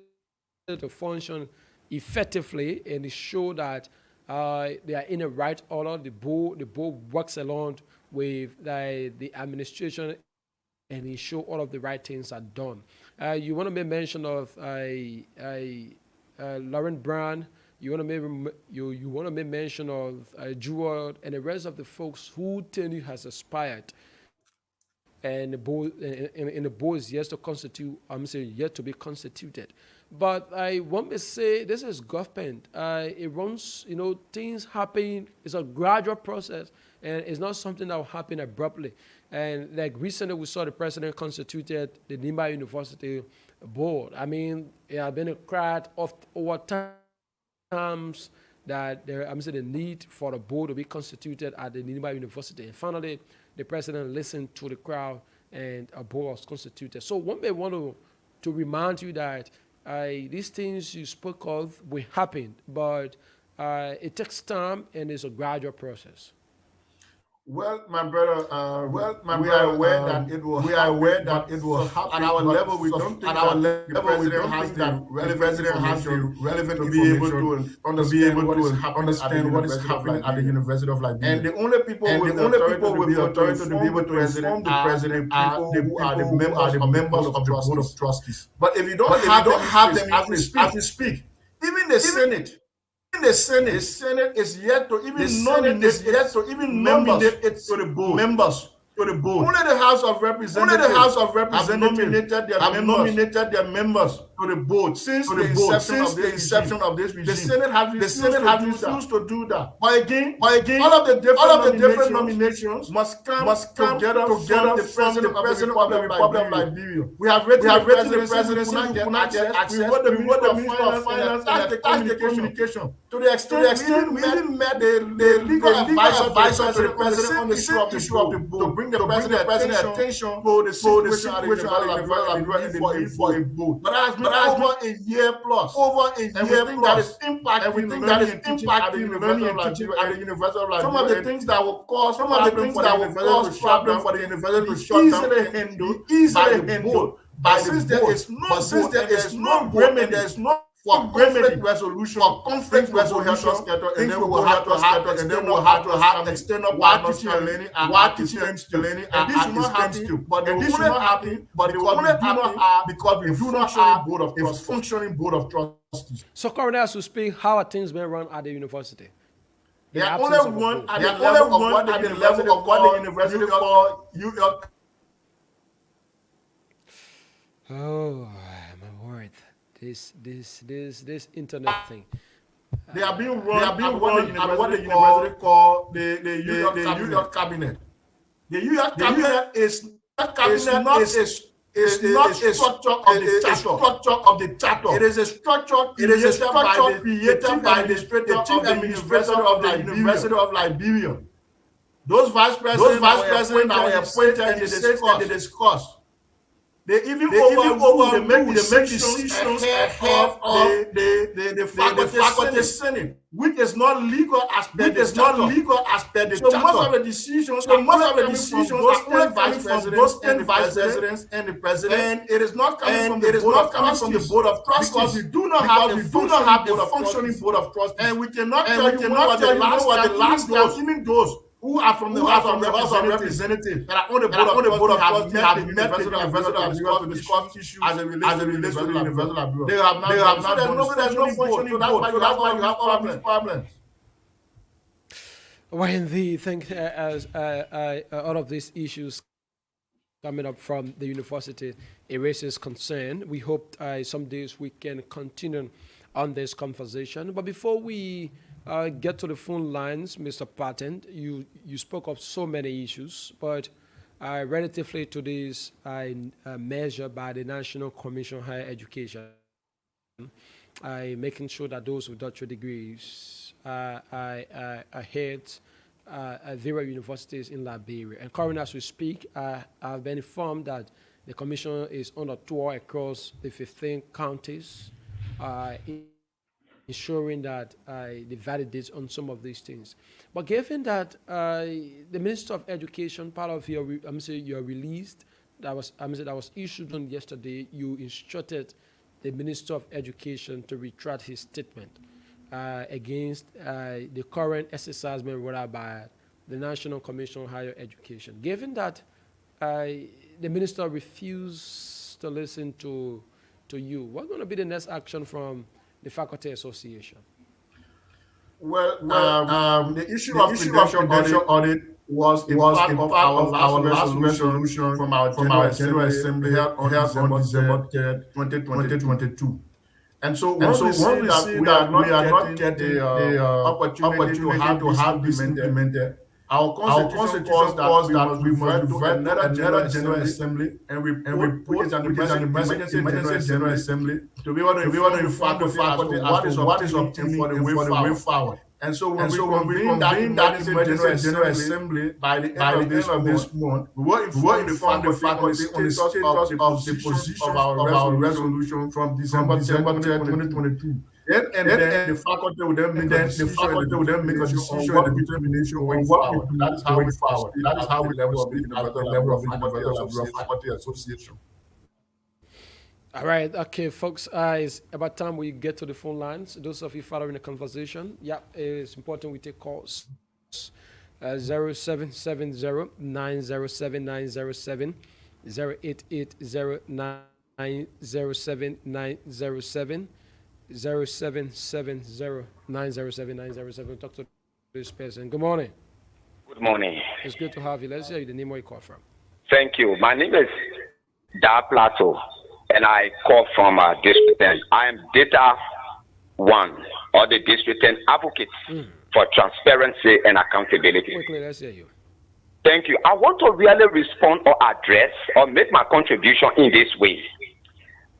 to function effectively and show that they are in the right order. The bowl works along with the administration and ensure all of the right things are done. You want to make mention of Lauren Brown. You want to make mention of Jewel and the rest of the folks who tenure has expired, and the board is yet to constitute. I'm saying yet to be constituted. But I want to say this is government. It runs. Things happen. It's a gradual process, and it's not something that will happen abruptly. And like recently, we saw the president constituted the Nimba University board. I mean, it has been a crowd of over times that I'm saying the need for the board to be constituted at the Nimba University. And finally, the president listened to the crowd, and a board was constituted. So one may want to remind you that these things you spoke of will happen, but it takes time and it's a gradual process. Well, my brother, we are aware that it will happen. At our level, we don't think that the president has the relevant to be able to understand what is happening at the University of Liberia. And the only people with the authority to be able to inform the president are the members of the board of trustees. But if you don't have them as we speak, even the Senate. The Senate is yet to even nominate it to the board. Only the House of Representatives have nominated their members to the board since the inception of this regime. The Senate has refused to do that. But again, all of the different nominations must come together from the President of the Republic of Liberia. We have written the President who could not get access. We wrote the Minister of Finance and the communication. To the extent we even met the legal advisor to the President on the issue of the board, to bring the President attention to the situation at the Liberia for a board. But that's over a year plus. Everything that is impacting learning and teaching at the University of Liberia. Some of the things that will cause problem for the university to shut down easily handled. But since there is no remedy, there is no conflict resolution, and then we will have to have external partners and learning and systems to learning, and this will not happen. But it will only happen because we do not have a functioning board of trustees. So currently, as we speak, how are things being run at the university? They are only run at the level of what the university call UL. Oh my word! This internet thing. They are being run at what the university call the UL cabinet. The UL cabinet is not a structure of the charter. It is a structure created by the chief administrator of the University of Liberia. Those vice presidents that were appointed and they discuss. They even overrule the make decisions ahead of the faculty senate, which is not legal as per the charter. So most of the decisions are only coming from those 10 vice presidents and the president, and it is not coming from the board of trustees, because we do not have a functioning board of trustees, and we cannot tell you what the last time even those who are from the House of Representatives that are on the board of trustees have met the University of Liberia to discuss issues as it relates to the University of Liberia. They have not done so. There's no functioning board. So that's why you have all of these problems. Well, indeed, think as all of these issues coming up from the university, it raises concern. We hope some days we can continue on this conversation. But before we get to the phone lines, Mr. Patent, you spoke of so many issues, but relatively to this measure by the National Commission on Higher Education, making sure that those with doctorate degrees are hit various universities in Liberia. And currently, as we speak, I've been informed that the commission is on a tour across the 15 counties, ensuring that they validate on some of these things. But given that the Minister of Education, part of your release that was issued on yesterday, you instructed the Minister of Education to retract his statement against the current exercisement ordered by the National Commission on Higher Education. Given that the minister refused to listen to you, what's going to be the next action from the Faculty Association? Well, the issue of credential audit was part of our last resolution from our General Assembly held on December 3rd, 2022. And so once we see that we are not getting the opportunity to have this implemented, our constitution calls that we must revert to another General Assembly and we put it an emergency General Assembly to be able to inform the faculty as to what is optimum for the way forward. And so when we convene that emergency General Assembly by the end of this month, we will inform the faculty on the status of the position of our resolution from December 3rd, 2022. And then the faculty will then make a decision and determination on what we do. That is how we forward. That is how we level up at the level of the Faculty Association. All right, okay, folks, it's about time we get to the phone lines. Those of you following the conversation, it's important we take calls. 0770-907-907, 0880-907-907, 0770-907-907. Talk to this person. Good morning. Good morning. It's good to have you. Let's hear you the name where you call from. Thank you. My name is Da Plateau, and I call from District 10. I am Data 1, or the District 10 Advocate for Transparency and Accountability. Quickly, let's hear you. Thank you. I want to really respond or address or make my contribution in this way.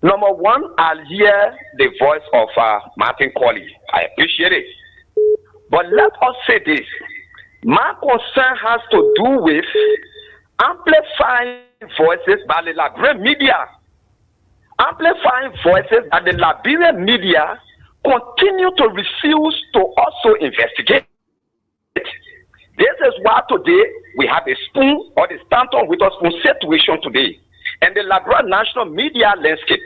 Number one, I'll hear the voice of Martin Colley. I appreciate it. But let us say this. My concern has to do with amplifying voices by the Liberian media. Amplifying voices that the Liberian media continue to refuse to also investigate. This is why today we have a spoon or the stand on with a spoon situation today. And the Liberian national media landscape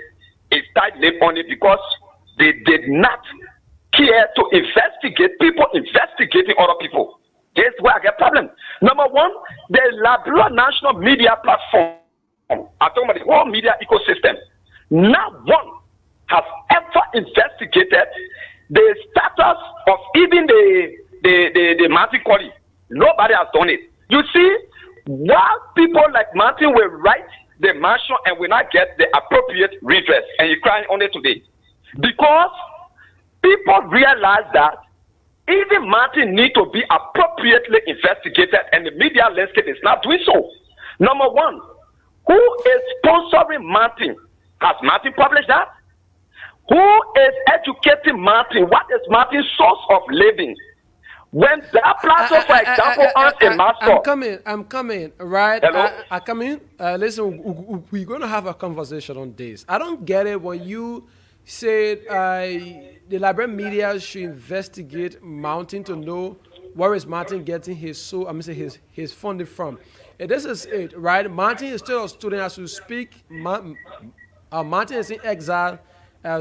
is tightly on it because they did not care to investigate people investigating other people. This is where I get problem. Number one, the Liberian national media platform, I'm talking about the whole media ecosystem, not one has ever investigated the status of even the Martin Colley. Nobody has done it. You see, while people like Martin will write the marshal and will not get the appropriate redress, and you're crying on it today. Because people realize that even Martin needs to be appropriately investigated, and the media landscape is not doing so. Number one, who is sponsoring Martin? Has Martin published that? Who is educating Martin? What is Martin's source of living? When that plateau, for example, earns a master. I'm coming, right? Hello? I come in. Listen, we're going to have a conversation on this. I don't get it when you said the Liberian media should investigate Mountain to know where is Martin getting his funding from. And this is it, right? Martin is still a student as we speak. Martin is in exile.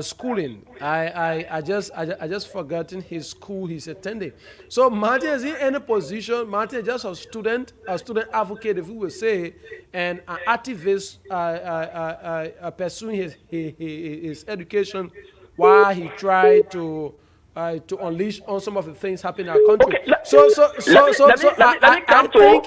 schooling. I just forgotten his school he's attending. So Martin is in any position. Martin is just a student advocate, if we will say, and an activist pursuing his education while he tried to unleash on some of the things happening in our country. Okay, let me come to.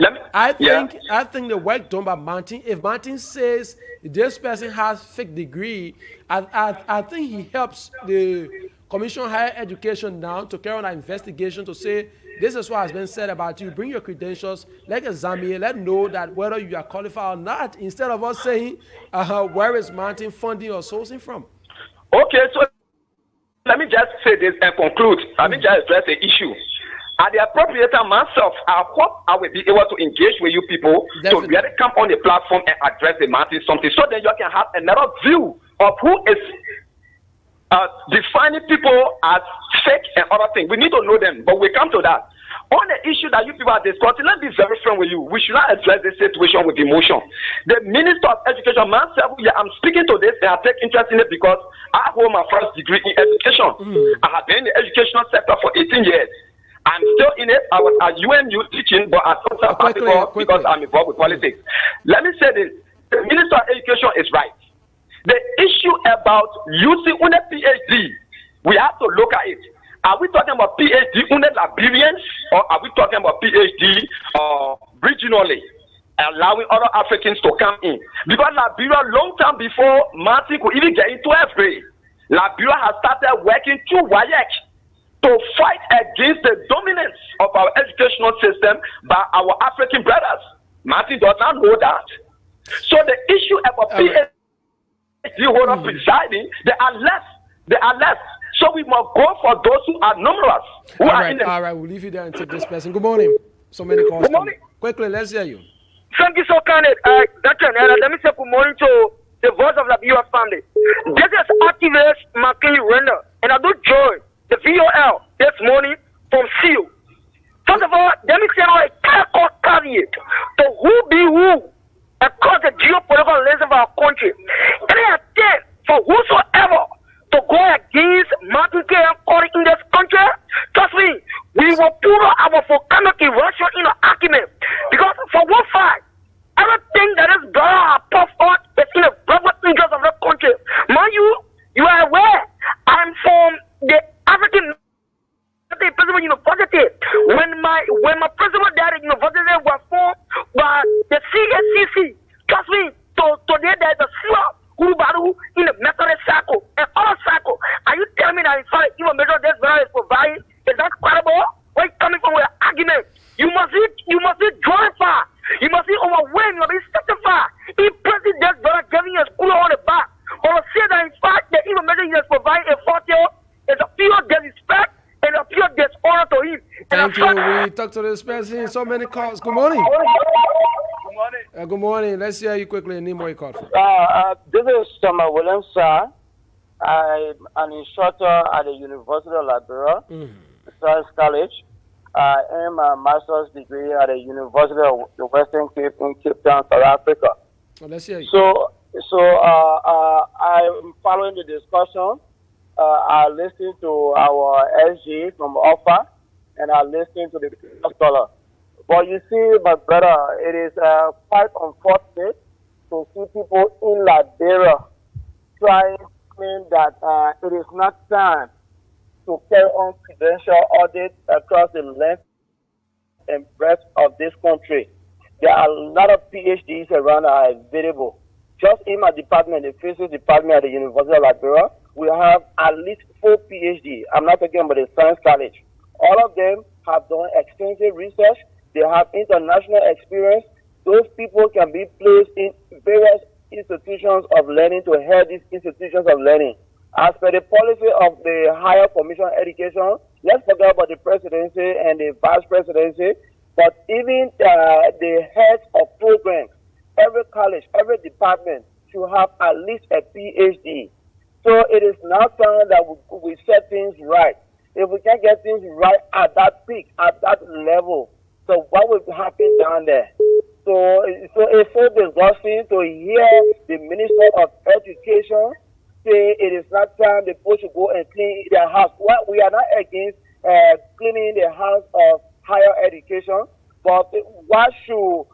Let me, yeah. I think the work done by Martin. If Martin says this person has fake degree, I think he helps the Commission on Higher Education now to carry on an investigation to say this is what has been said about you. Bring your credentials, let examine it, let know that whether you are qualified or not. Instead of us saying where is Martin funding or sourcing from. Okay, so let me just say this and conclude. Let me just address the issue. At the appropriate time myself, I hope I will be able to engage with you people to really come on the platform and address the Martin something so that you can have another view of who is defining people as fake and other things. We need to know them, but we come to that. On the issue that you people are discussing, let me be very frank with you. We should not address this situation with emotion. The Minister of Education, myself, yeah, I'm speaking to this and I take interest in it because I hold my first degree in education. I have been in the educational sector for 18 years. I'm still in it. I was at UMU teaching, but I don't have practical because I'm involved with politics. Let me say this. The Minister of Education is right. The issue about using a PhD, we have to look at it. Are we talking about PhD only Liberians, or are we talking about PhD regionally, allowing other Africans to come in? Because Liberia, long time before Martin could even get into 12th grade, Liberia has started working through WAEC to fight against the dominance of our educational system by our African brothers. Martin does not know that. So the issue about PhD holder presiding, they are less. So we must go for those who are numerous. All right, we'll leave you there and take this person. Good morning. So many calls. Good morning. Quickly, let's hear you. Thank you so kind. Dr. Let me say good morning to the voice of the VOL family. This is activist Markley Render, and I do join the VOL this morning from SEAL. First of all, let me say a clear caveat to who be who across the geopolitical landscape of our country. Any attempt for whosoever to go against Martin K. Corey in this country, trust me, we will put our volcanic eruption in an argument. Because for one fact, everything that is brought forth is in the public interest of the country. Mind you are aware, I'm from the African Principal University. When my principal died at university was formed by the CSCC. Trust me, today there's a slum in the Methodist circle and other circle. Are you telling me that in fact even measure this brother is providing is that credible? Where you coming from with an argument? You must be drawn far. You must be overwhelmed. You must be satisfied. If President brother giving you a school on the back, or say that in fact the even measure he has provided a 4-year is a pure disrespect and a pure dishonor to him. Thank you. We talked to this person. So many calls. Good morning. Good morning. Let's hear you quickly. Name where you called from. This is Samuel Williams, sir. I'm an instructor at the University of Liberia, Science College. I am a master's degree at the University of the Western Cape in Cape Town, South Africa. Well, let's hear you. So I'm following the discussion. I listened to our SG from OFA, and I listened to the scholar. But you see, my brother, it is quite unfortunate to see people in Liberia trying to claim that it is not time to carry on credential audits across the length and breadth of this country. There are a lot of PhDs around that are available. Just in my department, the physics department at the University of Liberia, we have at least 4 PhD. I'm not talking about the Science College. All of them have done extensive research. They have international experience. Those people can be placed in various institutions of learning to head these institutions of learning. As per the policy of the Higher Commission on Education, let's forget about the presidency and the vice presidency, but even the heads of programs, every college, every department should have at least a PhD. So it is now time that we set things right. If we can get things right at that peak, at that level, so what will happen down there? So it's so disgusting to hear the Minister of Education say it is not time the people should go and clean their house. Well, we are not against cleaning the house of higher education, but why should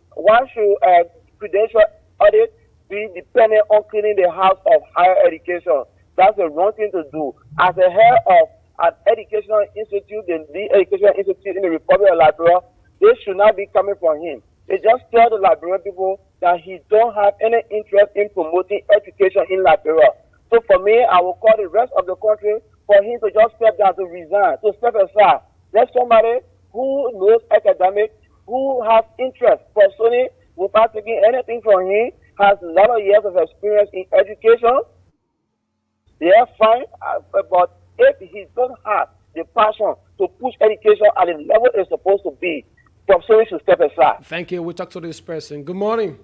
credential audit be dependent on cleaning the house of higher education? That's the wrong thing to do. As a head of an educational institute, the educational institute in the Republic of Liberia, they should not be coming from him. They just tell the Liberian people that he don't have any interest in promoting education in Liberia. So for me, I will call the rest of the country for him to just step down, to resign, to step aside. Let somebody who knows academics, who has interest personally without taking anything from him, has a lot of years of experience in education. Yeah, fine. But if he doesn't have the passion to push education at the level it's supposed to be, Professor should step aside. Thank you. We'll talk to this person. Good morning.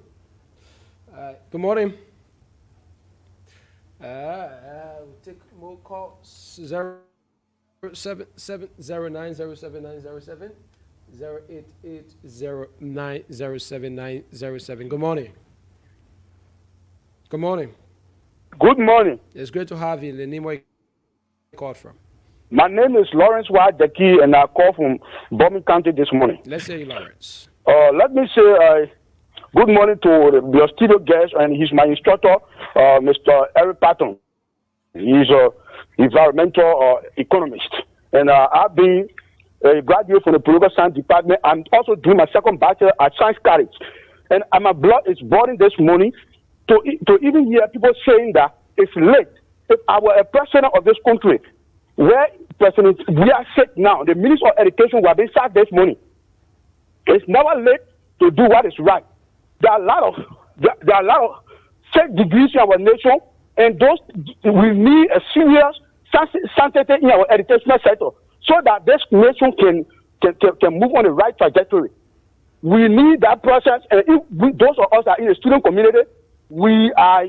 Good morning. We'll take more calls. 07709079070708880907907. Good morning. Good morning. Good morning. It's great to have you. The name where you called from. My name is Lawrence Wadeki, and I call from Birmingham County this morning. Let's say Lawrence. Let me say good morning to your studio guest, and he's my instructor, Mr. Eric Patton. He's an environmental economist, and I've been a graduate from the political science department. I'm also doing my second bachelor at Science College, and my blood is boiling this morning to even hear people saying that it's late. If I were a president of this country, where President we are sick now, the Minister of Education will be sacked this morning. It's never late to do what is right. There are a lot of fake degrees in our nation, and those we need a serious sanctity in our educational sector so that this nation can move on the right trajectory. We need that process, and if those of us that are in the student community, we are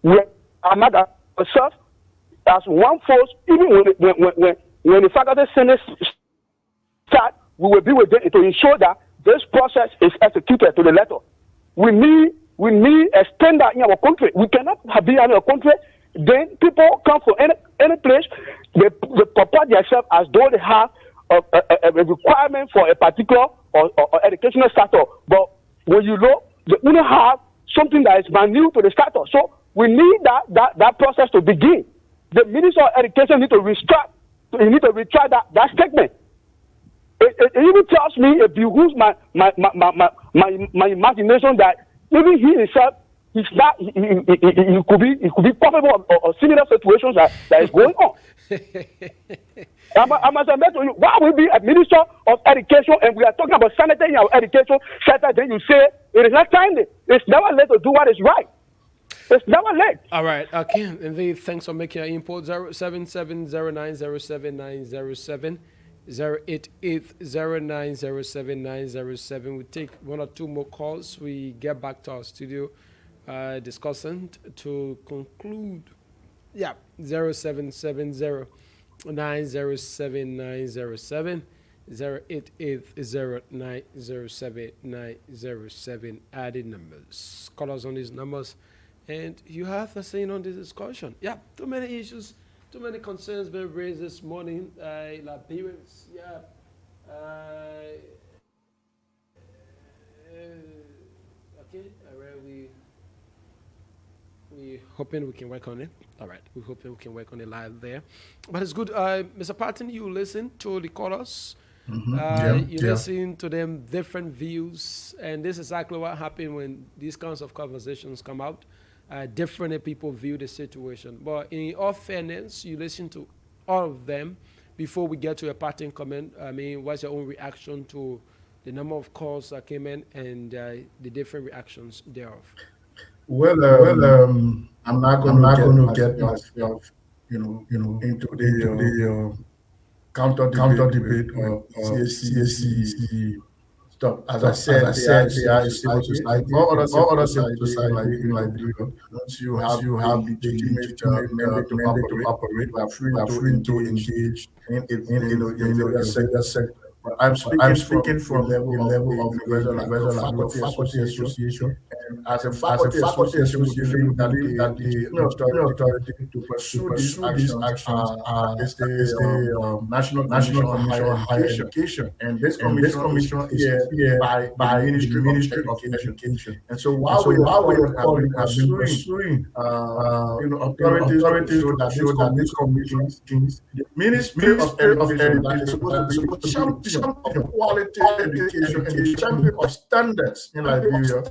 mad at ourselves as one force. Even when the faculty senate start, we will be with them to ensure that this process is executed to the letter. We need a standard in our country. We cannot be in our country. Then people come from any place, they purport themselves as though they have a requirement for a particular or educational status. But when you look, they only have something that is minute to the status. So we need that process to begin. The Minister of Education need to retract that statement. It even tells me, it behooves my imagination that even he himself, he could be culpable of similar situations that is going on. I must admit to you, why will be a Minister of Education and we are talking about sanity in our education sector, then you say it is not timely. It's never late to do what is right. It's never late. All right. Okay. Indeed, thanks for making your input. 07709079070. 08809079070. We take one or two more calls. We get back to our studio discussing to conclude. Yeah, 0770907907. 08809079070. Added numbers. Call us on these numbers. And you have a saying on this discussion. Yeah, too many issues, too many concerns being raised this morning. Liberians, yeah. Okay, all right, we hoping we can work on it. All right, we hoping we can work on it live there. But it's good. Mr. Patton, you listen to the callers. You listen to them different views, and this is exactly what happens when these kinds of conversations come out. Different people view the situation. But in all fairness, you listen to all of them before we get to a parting comment. I mean, what's your own reaction to the number of calls that came in and the different reactions thereof? Well, I'm not going to get myself, into the counter debate of CSC stuff. As I said, they are civil society. All other civil society like Liberia. Once you have legitimate mandate to operate, we are free to engage in the sector. I'm speaking from the level of the faculty association And as a faculty association, we believe that the authority to pursue these actions is the National Commission on Higher Education. And this commission is here by the Ministry of Education. And so while we have been pursuing authorities to show that this commission, the Ministry of Education that is supposed to be the champion of quality education and the champion of standards in Liberia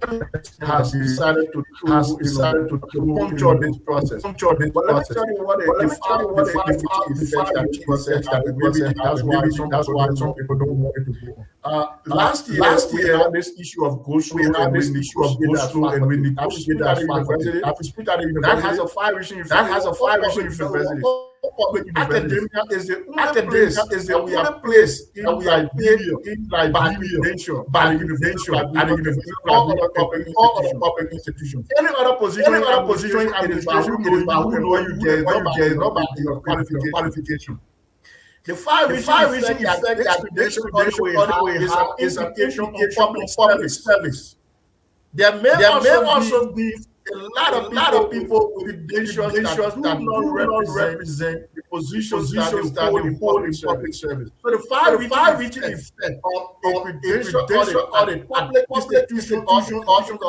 has decided to puncture this process. But let me tell you what the five effects that that's why some people don't want it to go. Last year, we had this issue of go slow and we negotiated that faculty. That has a far-reaching effect. Academia is the only place in Liberia by university, all other public institutions. Any other position in administration, it is by who know you there, is not by your qualification. The far-reaching effect that this credential is application on public service. There may also be a lot of people with credentials that do not represent the positions that they hold in public service. So the far-reaching effect of a credential audit at public institution of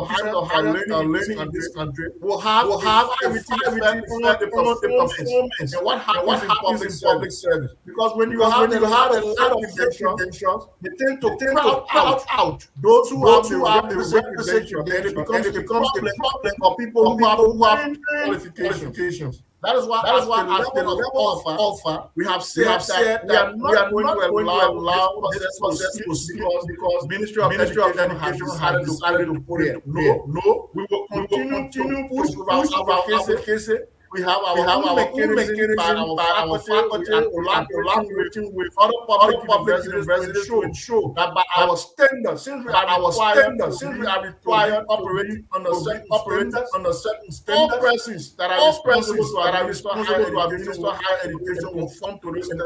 higher learning in this country will have a far-reaching effect on the performance and what happens in public service. Because when you have a lot of credentials, they tend to crowd out those who have the requisite credentials, and it becomes a problem for people who have qualifications. That is why at the level of offer, we have said that we are not going to allow this process to slip because Ministry of Education has decided to put it. No, we will continue to push our advocacy. We have our mechanism by our faculty and collaborating with other public universities to ensure that by our standards, since we are required operating under certain standards, all persons that are responsible to administer higher education will conform to this and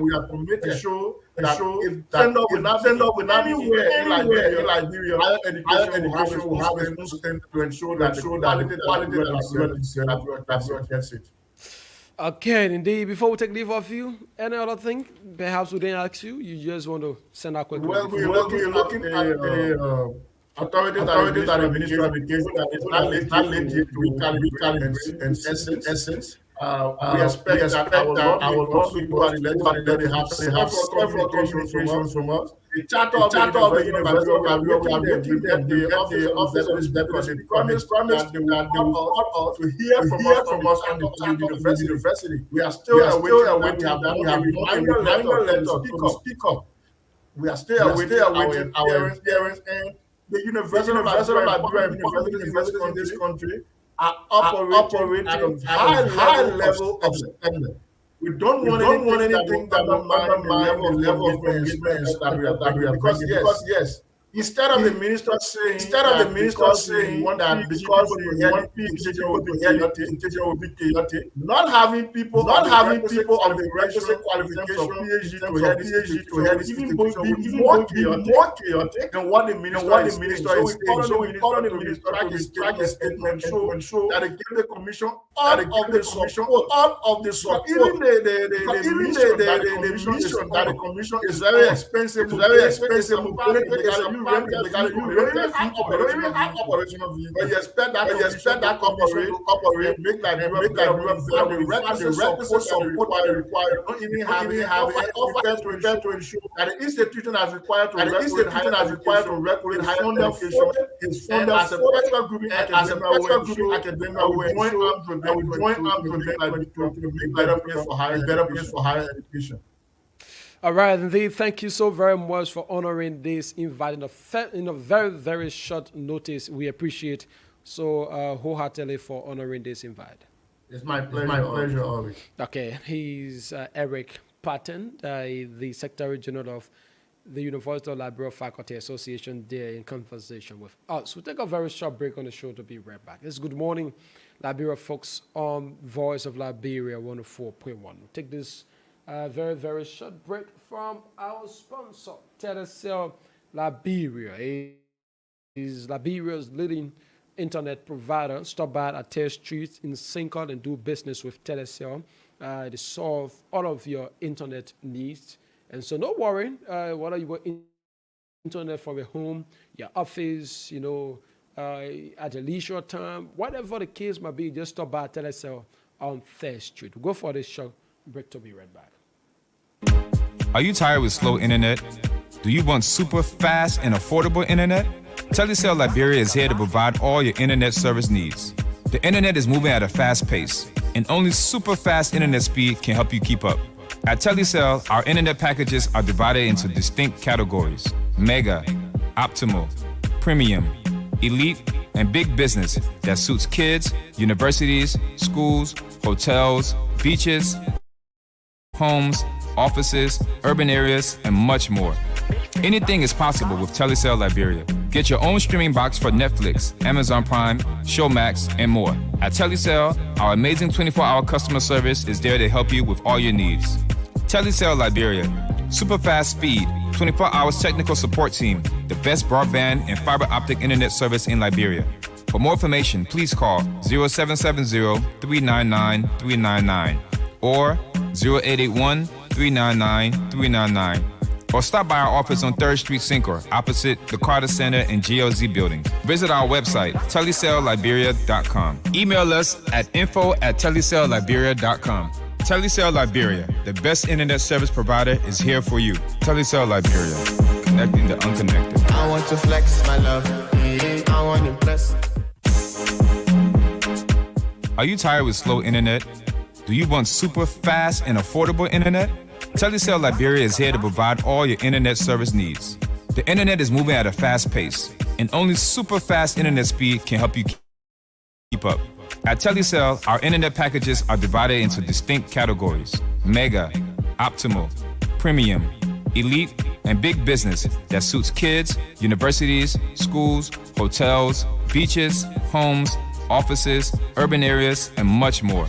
we are committed to show that if standard will not be anywhere in Liberia, higher education will have its own standard to ensure that the quality that gets it. Okay, indeed. Before we take leave of you, any other thing? Perhaps we didn't ask you. You just want to send out quick. Well, we're looking at the authorities that administer education that is not legit to recalibrate and essence. We expect that our law people at the legislature have several communications from us. The charter of the university, we are making them the officers because they promise that they will to hear from us and the university. We are still awaiting that. We have reminder letter to speak up. We are still awaiting our parents and the University of Liberia and universities in this country are operating at a high level of standard. We don't want anything that will undermine the level of commitment that we are because yes, instead of the minister saying that because we want people will be chaotic, not having people of the requisite qualification to head even more chaotic than what the minister is saying. So we call on the minister to strike a statement and show that they give the commission all of the support. Even the commission is very expensive. They don't even have operational view. But you expect that commission to operate, make like the requisite support required. Don't even have to ensure that the institution as required to regulate higher education is funded as a special group in academia we join arms to make better place for higher education. All right, indeed. Thank you so very much for honoring this invite in a very, very short notice. We appreciate so wholeheartedly for honoring this invite. It's my pleasure always. Okay, he's Eric Patton, the Secretary General of the University of Liberia Faculty Association, there in conversation with us. We'll take a very short break on the show to be right back. It's Good Morning, Liberia folks, on Voice of Liberia 104.1. We'll take this very, very short break from our sponsor, Telecel Liberia. is Liberia's leading internet provider. Stop by at Third Street in Sincon and do business with Telecel. They solve all of your internet needs. And so no worry, whether you were internet from your home, your office, at your leisure time, whatever the case might be, just stop by Telecel on Third Street. We'll go for this short break to be right back. Are you tired with slow internet? Do you want super fast and affordable internet? Telecel Liberia is here to provide all your internet service needs. The internet is moving at a fast pace, and only super fast internet speed can help you keep up. At Telecel, our internet packages are divided into distinct categories: Mega, Optimal, Premium, Elite, and Big Business that suits kids, universities, schools, hotels, beaches, homes, offices, urban areas, and much more. Anything is possible with Telecel Liberia. Get your own streaming box for Netflix, Amazon Prime, Showmax, and more. At Telecel, our amazing 24-hour customer service is there to help you with all your needs. Telecel Liberia, super fast speed, 24 hours technical support team, the best broadband and fiber optic internet service in Liberia. For more information, please call 0770-399-399 or 0881-399-399. Or stop by our office on 3rd Street, Sincor, opposite the Carter Center and GLZ building. Visit our website, telecelliberia.com. Email us at info@telecelliberia.com. Telecel Liberia, the best internet service provider, is here for you. Telecel Liberia, connecting the unconnected. I want to flex my love. I want to impress. Are you tired with slow internet? Do you want super fast and affordable internet? Telecel Liberia is here to provide all your internet service needs. The internet is moving at a fast pace, and only super fast internet speed can help you keep up. At Telecel, our internet packages are divided into distinct categories: Mega, Optimal, Premium, Elite, and Big Business that suits kids, universities, schools, hotels, beaches, homes, offices, urban areas, and much more.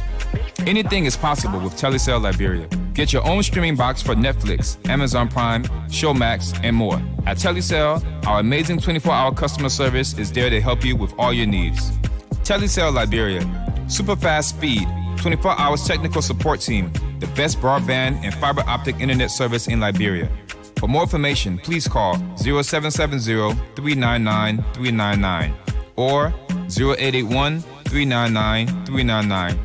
Anything is possible with Telecel Liberia. Get your own streaming box for Netflix, Amazon Prime, Showmax, and more. At Telecel, our amazing 24-hour customer service is there to help you with all your needs. Telecel Liberia, super fast speed, 24 hours technical support team, the best broadband and fiber optic internet service in Liberia. For more information, please call 0770-399-399 or 0881-399-399.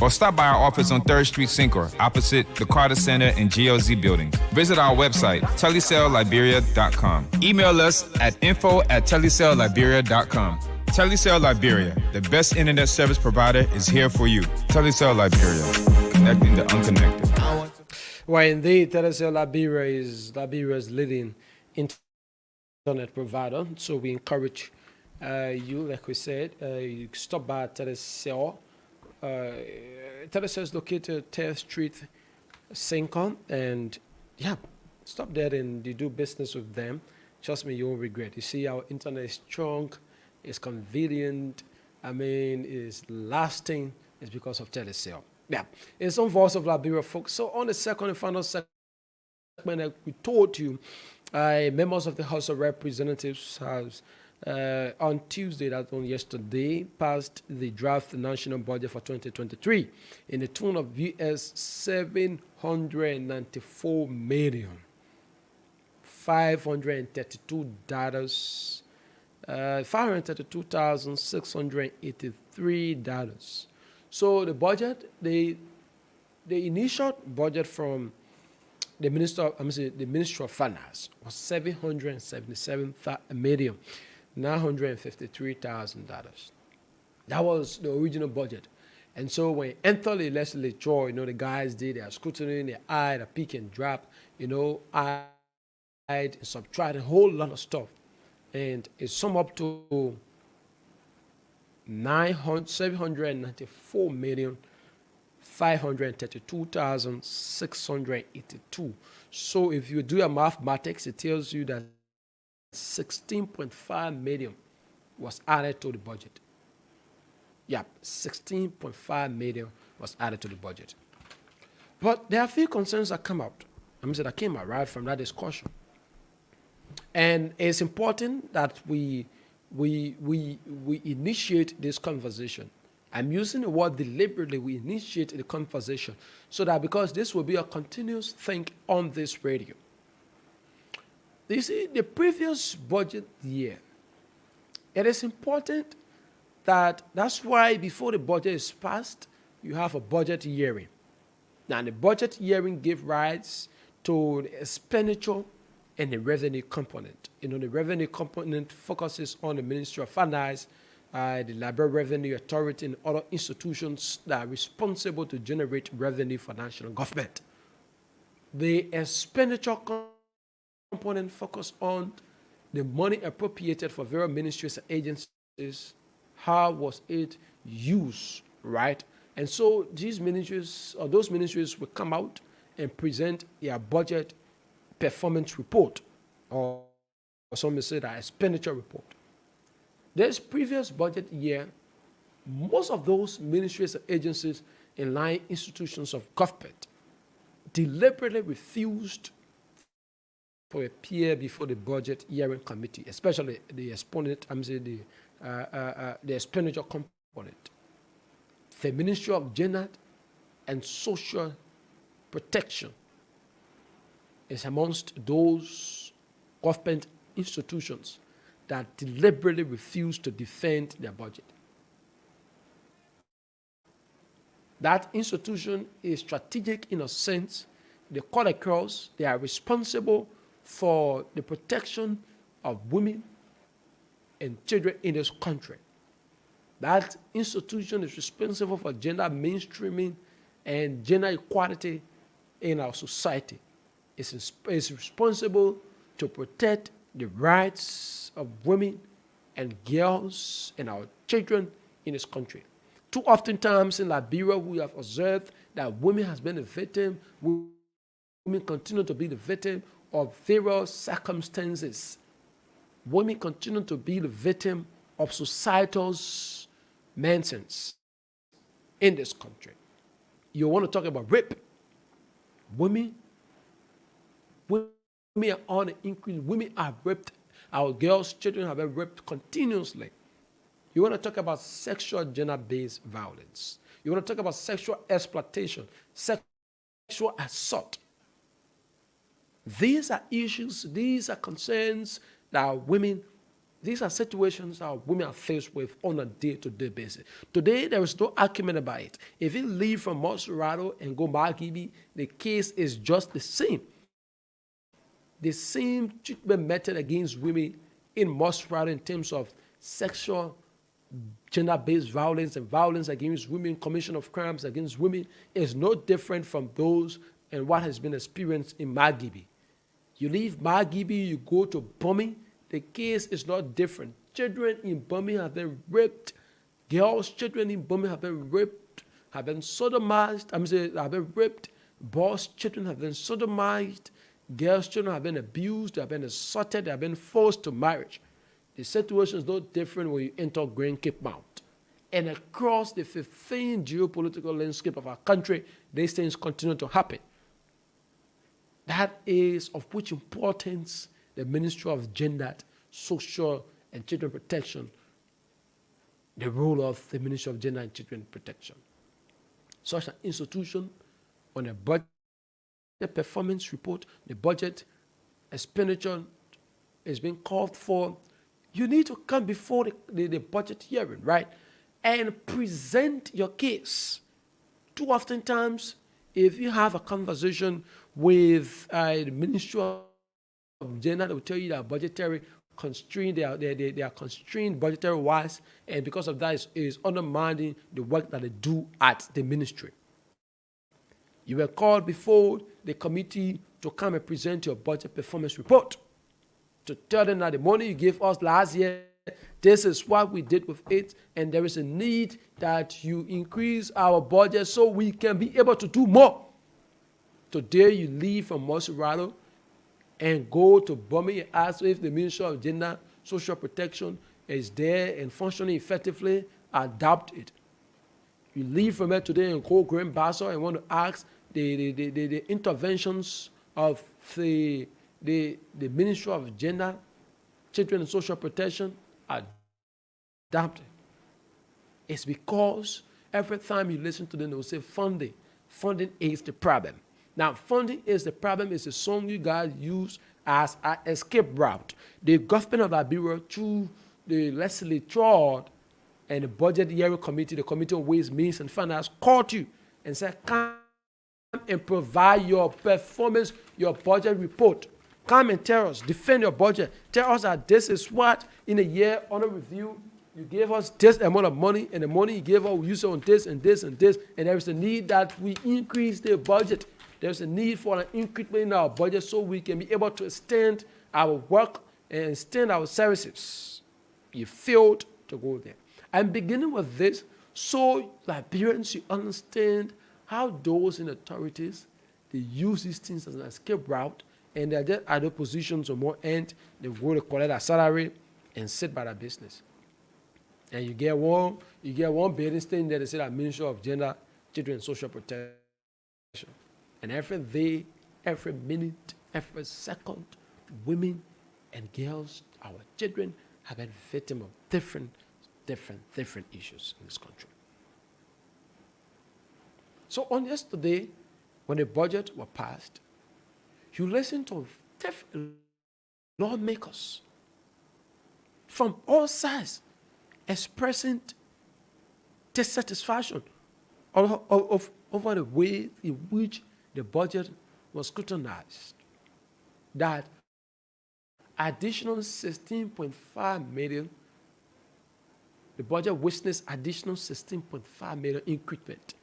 Or stop by our office on 3rd Street, Sincor, opposite the Carter Center and GLZ building. Visit our website, telecelliberia.com. Email us at info@telecelliberia.com. Telecel Liberia, the best internet service provider, is here for you. Telecel Liberia, connecting the unconnected. Well, indeed, Telecel Liberia is Liberia's leading internet provider. So we encourage you, like we said, you stop by Telecel. Telecel is located at 10th Street, Sincon, and yeah, stop there and you do business with them. Trust me, you won't regret. You see, our internet is strong, it's convenient, it's lasting. It's because of Telecel. Yeah, it's on Voice of Liberia, folks. So on the second and final segment, that we told you, members of the House of Representatives have on Tuesday, that's on yesterday, passed the draft national budget for 2023 in the tune of US $794 million, $532,683. So the budget, the initial budget from the Ministry of Finance was $777,953,000. That was the original budget. And so when it entered the legislature, the guys did their scrutiny, their eye, the peek and drop, add, subtract a whole lot of stuff. And it summed up to $734,532,682. So if you do your mathematics, it tells you that 16.5 million was added to the budget. Yeah, 16.5 million was added to the budget. But there are a few concerns that come out. That came out right from that discussion. And it's important that we we initiate this conversation. I'm using the word deliberately. We initiate the conversation so that because this will be a continuous thing on this radio. You see, the previous budget year, it is important that's why before the budget is passed, you have a budget hearing. Now, the budget hearing gives rights to the expenditure and the revenue component. The revenue component focuses on the Ministry of Finance, the Liberia Revenue Authority, and other institutions that are responsible to generate revenue for national government. The expenditure component focuses on the money appropriated for various ministries and agencies. How was it used, right? And so these ministries, or those ministries, will come out and present their budget performance report, or some may say that expenditure report. This previous budget year, most of those ministries and agencies and line institutions of government deliberately refused to appear before the budget hearing committee, especially the exponent, the expenditure component. The Ministry of Gender and Social Protection is amongst those government institutions that deliberately refuse to defend their budget. That institution is strategic in a sense. They cut across, they are responsible for the protection of women and children in this country. That institution is responsible for gender mainstreaming and gender equality in our society. It's responsible to protect the rights of women and girls and our children in this country. Too often times in Liberia, we have observed that women has been a victim, women continue to be the victim of various circumstances. Women continue to be the victim of societal's nonsense in this country. You want to talk about rape? Women are on the increase. Women are raped. Our girls, children have been raped continuously. You want to talk about sexual gender-based violence. You want to talk about sexual exploitation, sexual assault. These are issues, these are concerns that women, these are situations that women are faced with on a day-to-day basis. Today, there is no argument about it. If you leave from Mosurado and go Margibi, the case is just the same. The same treatment method against women in Mosurado in terms of sexual gender-based violence and violence against women, commission of crimes against women is no different from those and what has been experienced in Margibi. You leave Margibi, you go to Bumi, the case is not different. Children in Bumi have been raped. Girls, children in Bumi have been raped, have been sodomized. Have been raped. Boys, children have been sodomized. Girls, children have been abused, they have been assaulted, they have been forced to marriage. The situation is no different when you enter Grand Cape Mount. And across the 15 geopolitical landscape of our country, these things continue to happen. That is of which importance the Ministry of Gender, Social and Children Protection, the role of the Ministry of Gender and Children Protection. Such an institution on a budget, the performance report, the budget expenditure is being called for. You need to come before the budget hearing, right? And present your case. Too often times, if you have a conversation with the Ministry of Gender, they will tell you that budgetary constrained, they are constrained budgetary wise, and because of that is undermining the work that they do at the ministry. You were called before the committee to come and present your budget performance report, to tell them that the money you gave us last year, this is what we did with it, and there is a need that you increase our budget so we can be able to do more. Today you leave from Mosurado and go to Bumi and ask if the Ministry of Gender, Social Protection is there and functioning effectively, adopt it. You leave from it today and go Grand Basso and want to ask the interventions of the Ministry of Gender, Children and Social Protection adopted. It's because every time you listen to them, they will say funding. Funding is the problem. Now, funding is the problem is a song you guys use as an escape route. The government of Liberia, through the legislature and the budget hearing committee, the Committee on Ways, Means, and Finance, called you and said, come and provide your performance, your budget report. Come and tell us, defend your budget. Tell us that this is what, in a year under review, you gave us this amount of money, and the money you gave us, we use it on this and this and this, and there is a need that we increase the budget. There's a need for an increment in our budget so we can be able to extend our work and extend our services. You failed to go there. I'm beginning with this so Liberians should understand how those in authorities, they use these things as an escape route, and they're just at the positions on one end, they go to collect a salary and sit by their business. And you get one building thing there, they say that Ministry of Gender, Children and Social Protection. And every day, every minute, every second, women and girls, our children, have been victims of different issues in this country. So on yesterday, when the budget was passed, you listen to different lawmakers from all sides expressing dissatisfaction over the way in which the budget was scrutinized. That additional 16.5 million, the budget witnessed additional 16.5 million increment.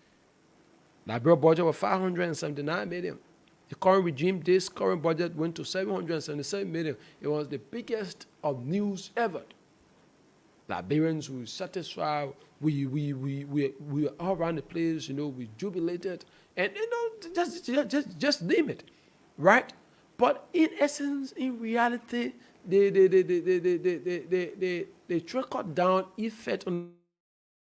The Liberia budget was 579 million. The current regime, this current budget went to 777 million. It was the biggest of news ever. Liberians were satisfied. We were all around the place, we jubilated. And, just name it, right? But in essence, in reality, the trickle-down effect on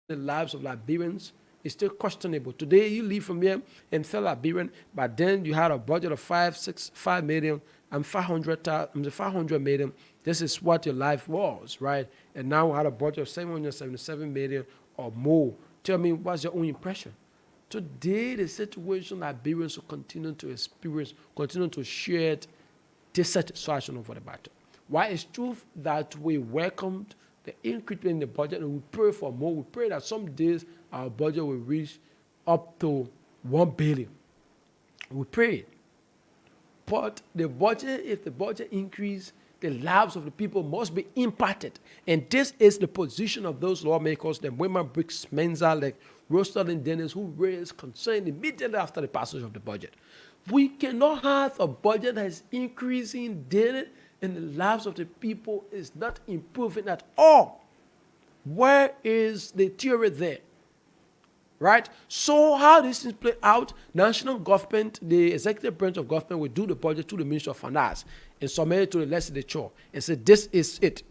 the lives of Liberians is still questionable. Today, you leave from here and feel Liberian, but then you had a budget of 5 million and 500 million. This is what your life was, right? And now we had a budget of 777 million or more. Tell me, what's your own impression? Today, the situation Liberians will continue to experience, continue to share dissatisfaction over the matter. Why it's true that we welcomed the increase in the budget and we pray for more. We pray that some days our budget will reach up to 1 billion. We pray. But the budget, if the budget increase, the lives of the people must be impacted. And this is the position of those lawmakers, the women Briggs Menza, like Rosalind Dennis, who raised concern immediately after the passage of the budget. We cannot have a budget that is increasing daily and the lives of the people is not improving at all. Where is the theory there? Right? So how this things play out, national government, the executive branch of government will do the budget to the Ministry of Finance and submit it to the legislature and say, this is it.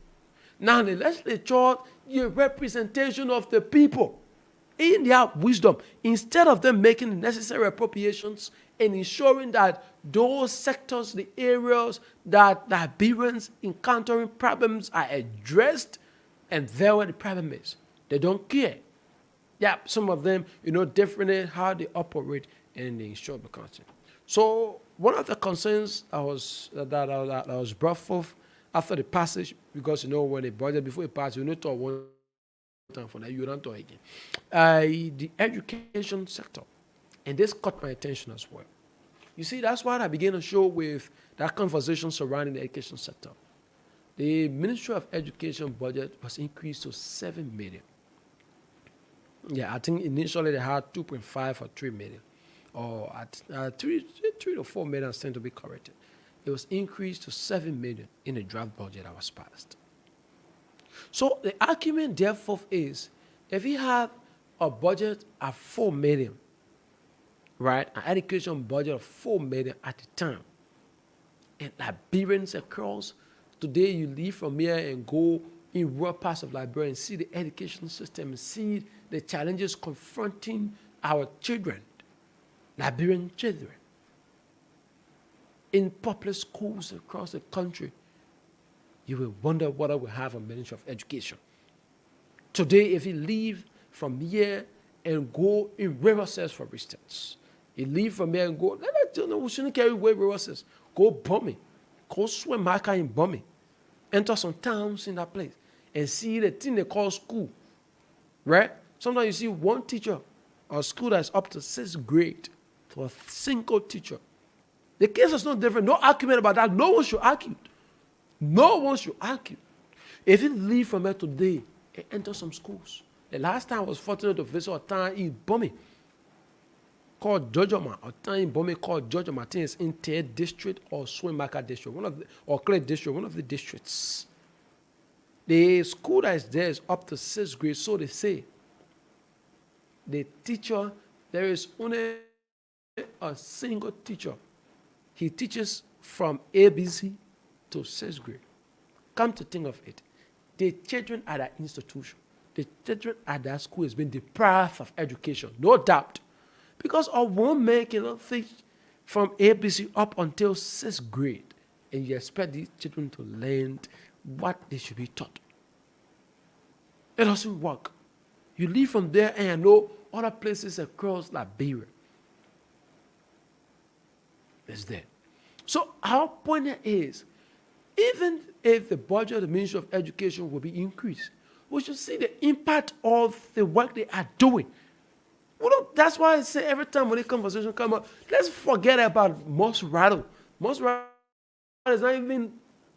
Now the legislature is a representation of the people in their wisdom. Instead of them making the necessary appropriations and ensuring that those sectors, the areas that Liberians encountering problems are addressed, and there where the problem is. They don't care. Yeah, some of them, differently how they operate and they ensure the concept. So one of the concerns that was brought forth after the passage, because when the budget before it passed, you need to one time for that, you don't talk again. The education sector, and this caught my attention as well. You see, that's why I began to show with that conversation surrounding the education sector. The Ministry of Education budget was increased to 7 million. Yeah, I think initially they had 2.5 or 3 million, or at 3 to 4 million, tend to be corrected. It was increased to 7 million in the draft budget that was passed. So the argument, therefore, is if you have a budget of 4 million, right, an education budget of 4 million at the time, and Liberians across, today you leave from here and go in rural parts of Liberia and see the education system, and see the challenges confronting our children, Liberian children, in public schools across the country. you will wonder what I will have a Ministry of Education. Today, if you leave from here and go in Riverside, for instance, you leave from here and go, we shouldn't carry away Riverside. Go bombing. Go swim marker in bombing. Enter some towns in that place and see the thing they call school. Right? Sometimes you see one teacher or school that's up to 6th grade to a single teacher. The case is not different. No argument about that. No one should argue. No one should argue. If you leave from here today and enter some schools. The last time I was fortunate to visit a town in Bome called Jojoma, a town in Bome called Jojoma. I think it's in Ted District or Swimaka District, or Clay District, one of the districts. The school that is there is up to 6th grade, so they say. The teacher, there is only a single teacher. He teaches from ABC to 6th grade. Come to think of it, the children at that institution, the children at that school has been deprived of education, no doubt. Because of one man cannot teach from ABC up until 6th grade, and you expect these children to learn what they should be taught. It doesn't work. You leave from there and you know other places across Liberia. It's there. So our point is, even if the budget of the Ministry of Education will be increased, we should see the impact of the work they are doing. Well, that's why I say every time when a conversation comes up, let's forget about Moss Rattle. Moss Rattle is not even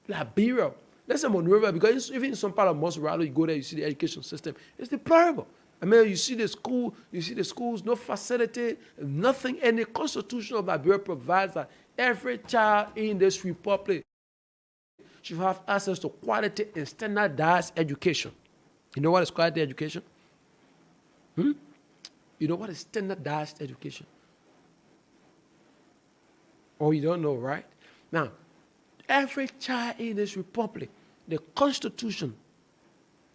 Liberia. Let's say Monrovia, because even in some part of Moss Rattle, you go there, you see the education system. It's deplorable. I mean, you see the schools, no facility, nothing. And the Constitution of Liberia provides that every child in this republic should have access to quality and standardized education. You know what is quality education? You know what is standardized education? Oh, you don't know, right? Now, every child in this republic, the Constitution,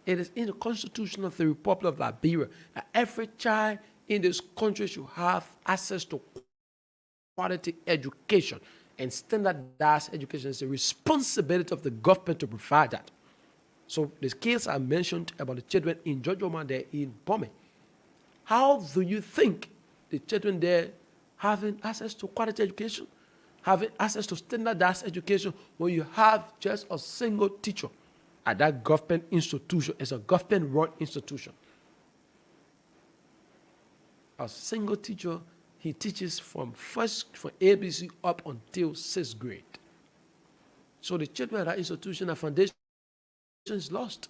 it is in the Constitution of the Republic of Liberia that every child in this country should have access to quality education and standardized education. It's a responsibility of the government to provide that. So the case I mentioned about the children in Jojoma there in Bome, how do you think the children there having access to quality education, having access to standardized education when you have just a single teacher at that government institution? It's a government-run institution. A single teacher, he teaches from ABC up until 6th grade. So the children at that institution, that foundation is lost.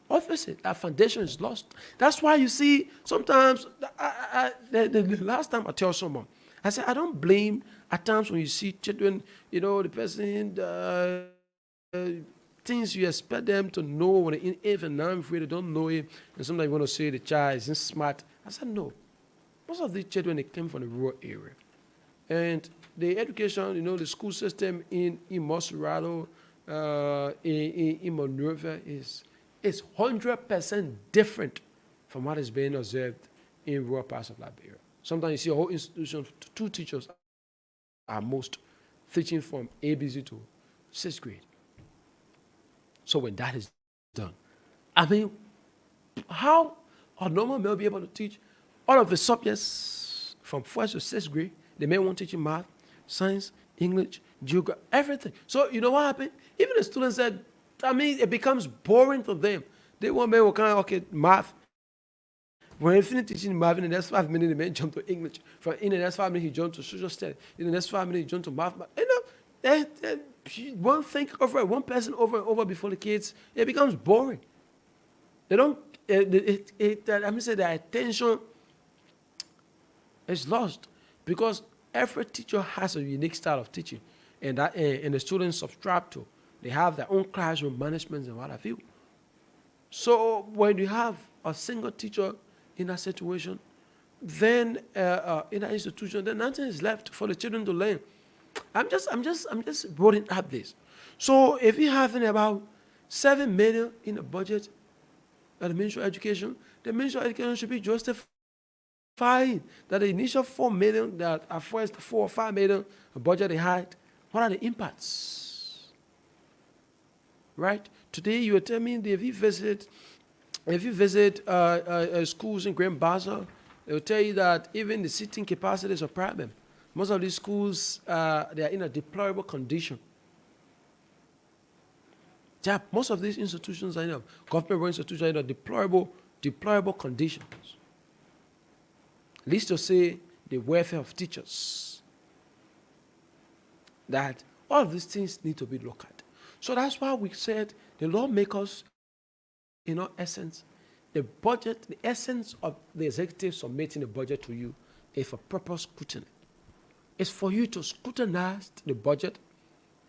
Obviously, that foundation is lost. That's why you see sometimes, the last time I tell someone, I said, I don't blame at times when you see children, you know, the person, things you expect them to know when they're in 8th and 9th grade, they don't know it. And sometimes you want to say the child isn't smart. I said, no. Most of these children, they came from the rural area. And the education, you know, the school system in Mosurado, in Monrovia is 100% different from what is being observed in rural parts of Liberia. Sometimes you see a whole institution, 2 teachers are most teaching from ABC to 6th grade. So when that is done, I mean, how a normal male be able to teach all of the subjects from 1st to 6th grade? They may want teaching math, science, English, geography, everything. So you know what happened? Even the students said, I mean, it becomes boring for them. They want me to kind of, okay, math. When he finished teaching math, in the next 5 minutes, the man jump to English. In the next 5 minutes, he jumped to social studies. In the next 5 minutes, he jumped to math. You know, one thing over, one person over and over before the kids, it becomes boring. They don't, I mean, say the attention is lost because every teacher has a unique style of teaching, and the students subscribe to. They have their own classroom management and what have you. So when you have a single teacher in that situation, then in that institution, then nothing is left for the children to learn. I'm just bringing up this. So if you're having about 7 million in the budget at the Ministry of Education, the Ministry of Education should be justifying that the initial 4 million that are first 4 or 5 million budget they had, what are the impacts? right? Today you are telling me that if you visit schools in Grand Bazaar, they will tell you that even the seating capacity is a problem. Most of these schools, they are in a deplorable condition. Yeah, most of these institutions are in a government-run institutions are in a deplorable conditions. At least to say the welfare of teachers. That all of these things need to be looked at. So that's why we said the lawmakers, in our essence, the budget, the essence of the executive submitting the budget to you is for proper scrutiny. It's for you to scrutinize the budget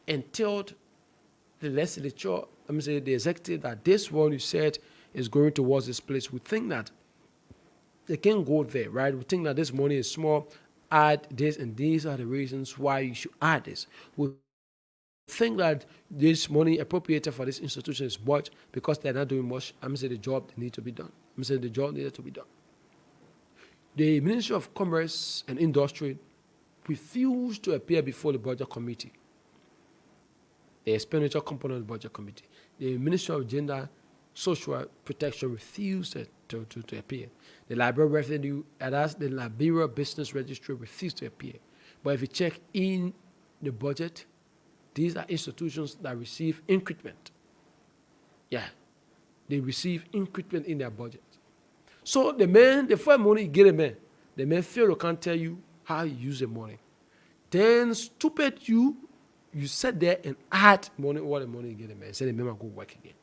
and tell the legislature, the executive, that this one you said is going towards this place. We think that they can go there, right? We think that this money is small, add this, and these are the reasons why you should add this. We think that this money appropriated for this institution is much because they're not doing much. The job that needs to be done. The job needed to be done. The Ministry of Commerce and Industry refused to appear before the Budget Committee, the expenditure component of the Budget Committee. The Ministry of Gender Social Protection refused to appear. The Liberia Revenue, and that's the Liberia Business Registry, refused to appear. But if you check in the budget, these are institutions that receive increment. Yeah, they receive increment in their budget. So the first money you get a man, the man Pharaoh can't tell you how you use the money. Then stupid you sit there and add money, what the money you get a man, say the man go work again.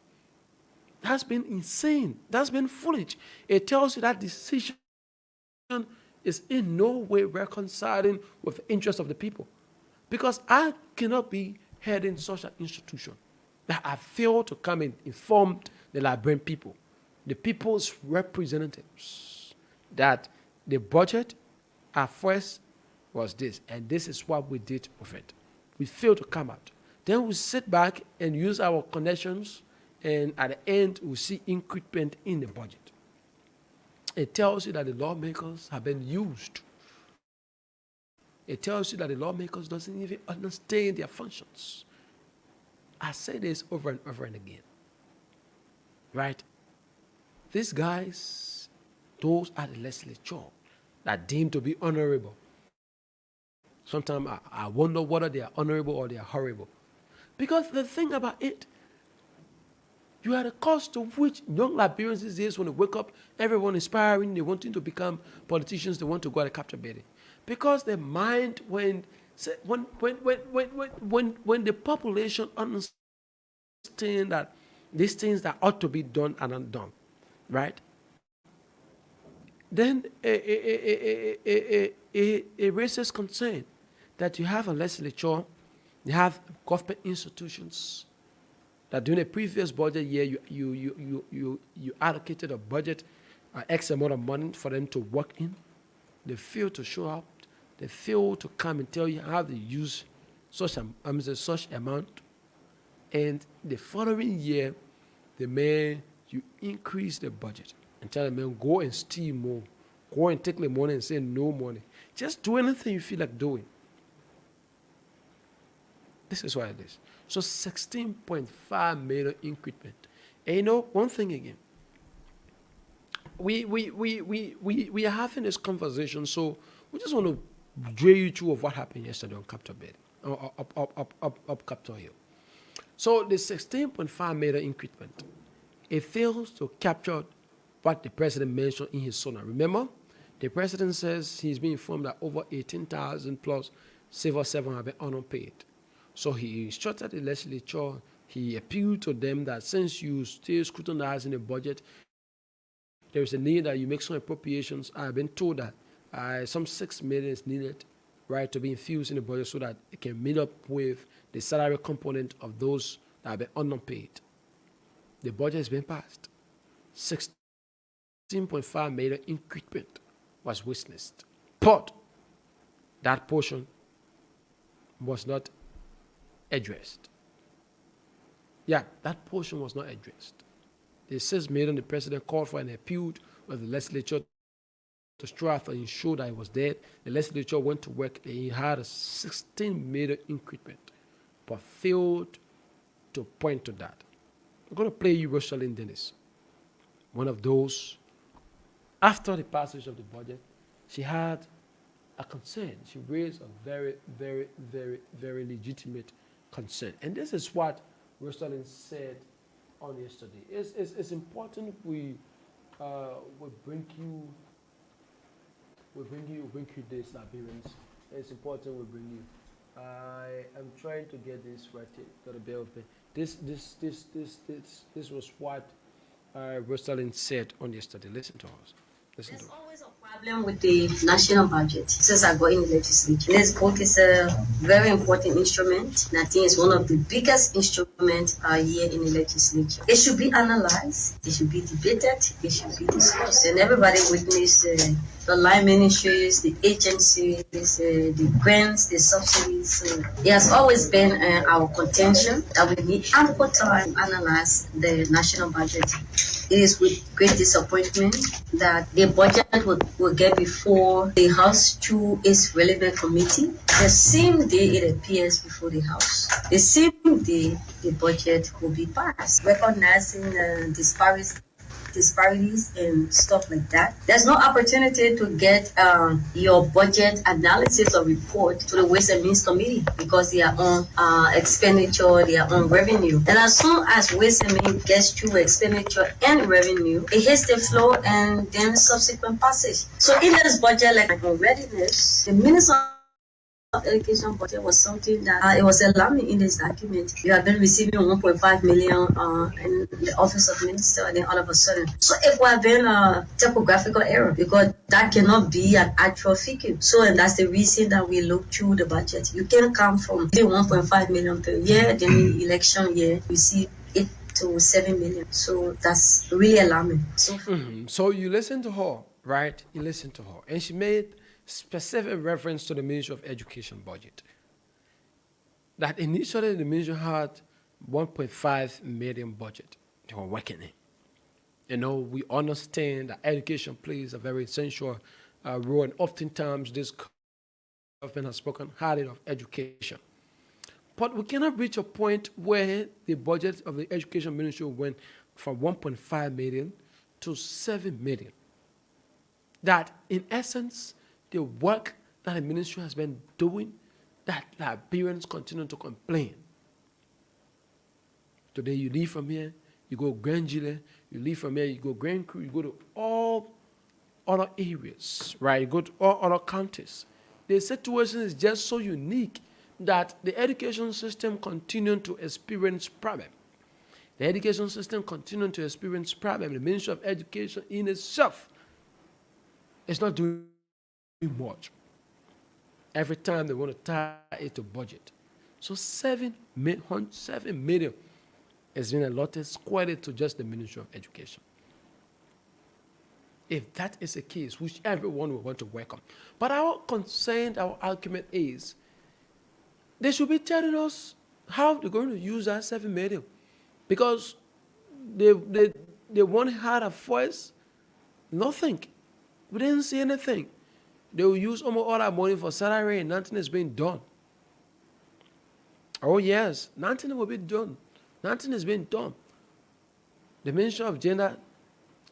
That's been insane. That's been foolish. It tells you that decision is in no way reconciling with the interest of the people. Because I cannot be heading such an institution that I failed to come and inform the Liberian people, the people's representatives, that the budget at first was this, and this is what we did with it. We failed to come out. Then we sit back and use our connections, and at the end, we see increment in the budget. It tells you that the lawmakers have been used. It tells you that the lawmakers doesn't even understand their functions. I say this over and over and again. Right? These guys, those are the legislature that deemed to be honorable. Sometimes I wonder whether they are honorable or they are horrible. Because the thing about it, you are the cost of which young Liberians these days, when they wake up, everyone inspiring, they wanting to become politicians, they want to go to capture bidding. Because their mind, when the population understand that these things that ought to be done are not done, right? Then it raises concern that you have a legislature, you have government institutions, that during the previous budget year, you allocated a budget, X amount of money for them to work in. They fail to show up. They fail to come and tell you how they use such amount. And the following year, you increase the budget and tell them, go and steal more. Go and take the money and say no money. Just do anything you feel like doing. This is what it is. So 16.5 million increment. And you know, one thing again. We are having this conversation, so we just want to drill you through of what happened yesterday on Capitol Bed, up Capitol Hill. So the 16.5 million increment, it fails to capture what the president mentioned in his sonnet. Remember, the president says he's been informed that over 18,000 plus civil servants have been unpaid. So he instructed the legislature, he appealed to them that since you still scrutinizing the budget, there is a need that you make some appropriations. I've been told that some 6 million is needed, right, to be infused in the budget so that it can meet up with the salary component of those that have been unpaid. The budget has been passed. 16.5 million increment was witnessed. But that portion was not addressed. Yeah, that portion was not addressed. The 6 million the president called for and appealed with the legislature to strive and ensure that it was there. The legislature went to work and he had a 16 million increment, but failed to point to that. I'm going to play you Rosalind Dennis, one of those. After the passage of the budget, she had a concern. She raised a very, very, very, very legitimate concern. And this is what Rosalind said on yesterday. It's important we bring you this, Liberians. It's important we bring you. I am trying to get this right here. Got a bell thing. This was what Rosalind said on yesterday. Listen to us. There's always a problem with the national budget since I got in the legislature. This vote is a very important instrument, and I think it's one of the biggest instruments here in the legislature. It should be analyzed, it should be debated, it should be discussed, and everybody witness the line ministries, the agencies, the grants, the subsidies. It has always been our contention that we need ample time to analyze the national budget. It is with great disappointment that the budget will get before the House through its relevant committee. The same day it appears before the House, the same day the budget will be passed. Recognizing disparities and stuff like that. There's no opportunity to get your budget analysis or report to the Ways and Means Committee because they are on expenditure, they are on revenue. And as soon as Ways and Means gets through expenditure and revenue, it hits the floor and then subsequent passage. So in this budget, like on readiness, the Minister of Education budget was something that it was alarming in this document. You have been receiving 1.5 million in the office of minister, and then all of a sudden. So it would have been a typographical error because that cannot be an actual figure. So, and that's the reason that we look through the budget. You can come from 1.5 million per year, then in election year, you see it to 7 million. So that's really alarming. So you listen to her, right? You listen to her. And she made specific reference to the Ministry of Education budget. That initially the ministry had 1.5 million budget they were working in. You know, we understand that education plays a very essential role, and oftentimes this government has spoken highly of education. But we cannot reach a point where the budget of the education ministry went from 1.5 million to 7 million. That, in essence, the work that the ministry has been doing, that Liberians continue to complain. Today you leave from here, you go Grand Gile, you leave from here, you go Grand Cru, you go to all other areas, right? You go to all other counties. The situation is just so unique that the education system continues to experience problem. The education system continues to experience problem. The Ministry of Education in itself is not doing much. Every time they want to tie it to budget. So 7 million has been allotted squarely to just the Ministry of Education. If that is the case, which everyone will want to welcome. But our concern, our argument is, they should be telling us how they're going to use that 7 million. Because they won't have a voice, nothing. We didn't see anything. They will use almost all that money for salary and nothing is being done. Oh yes, nothing will be done. Nothing is being done. The Ministry of Gender,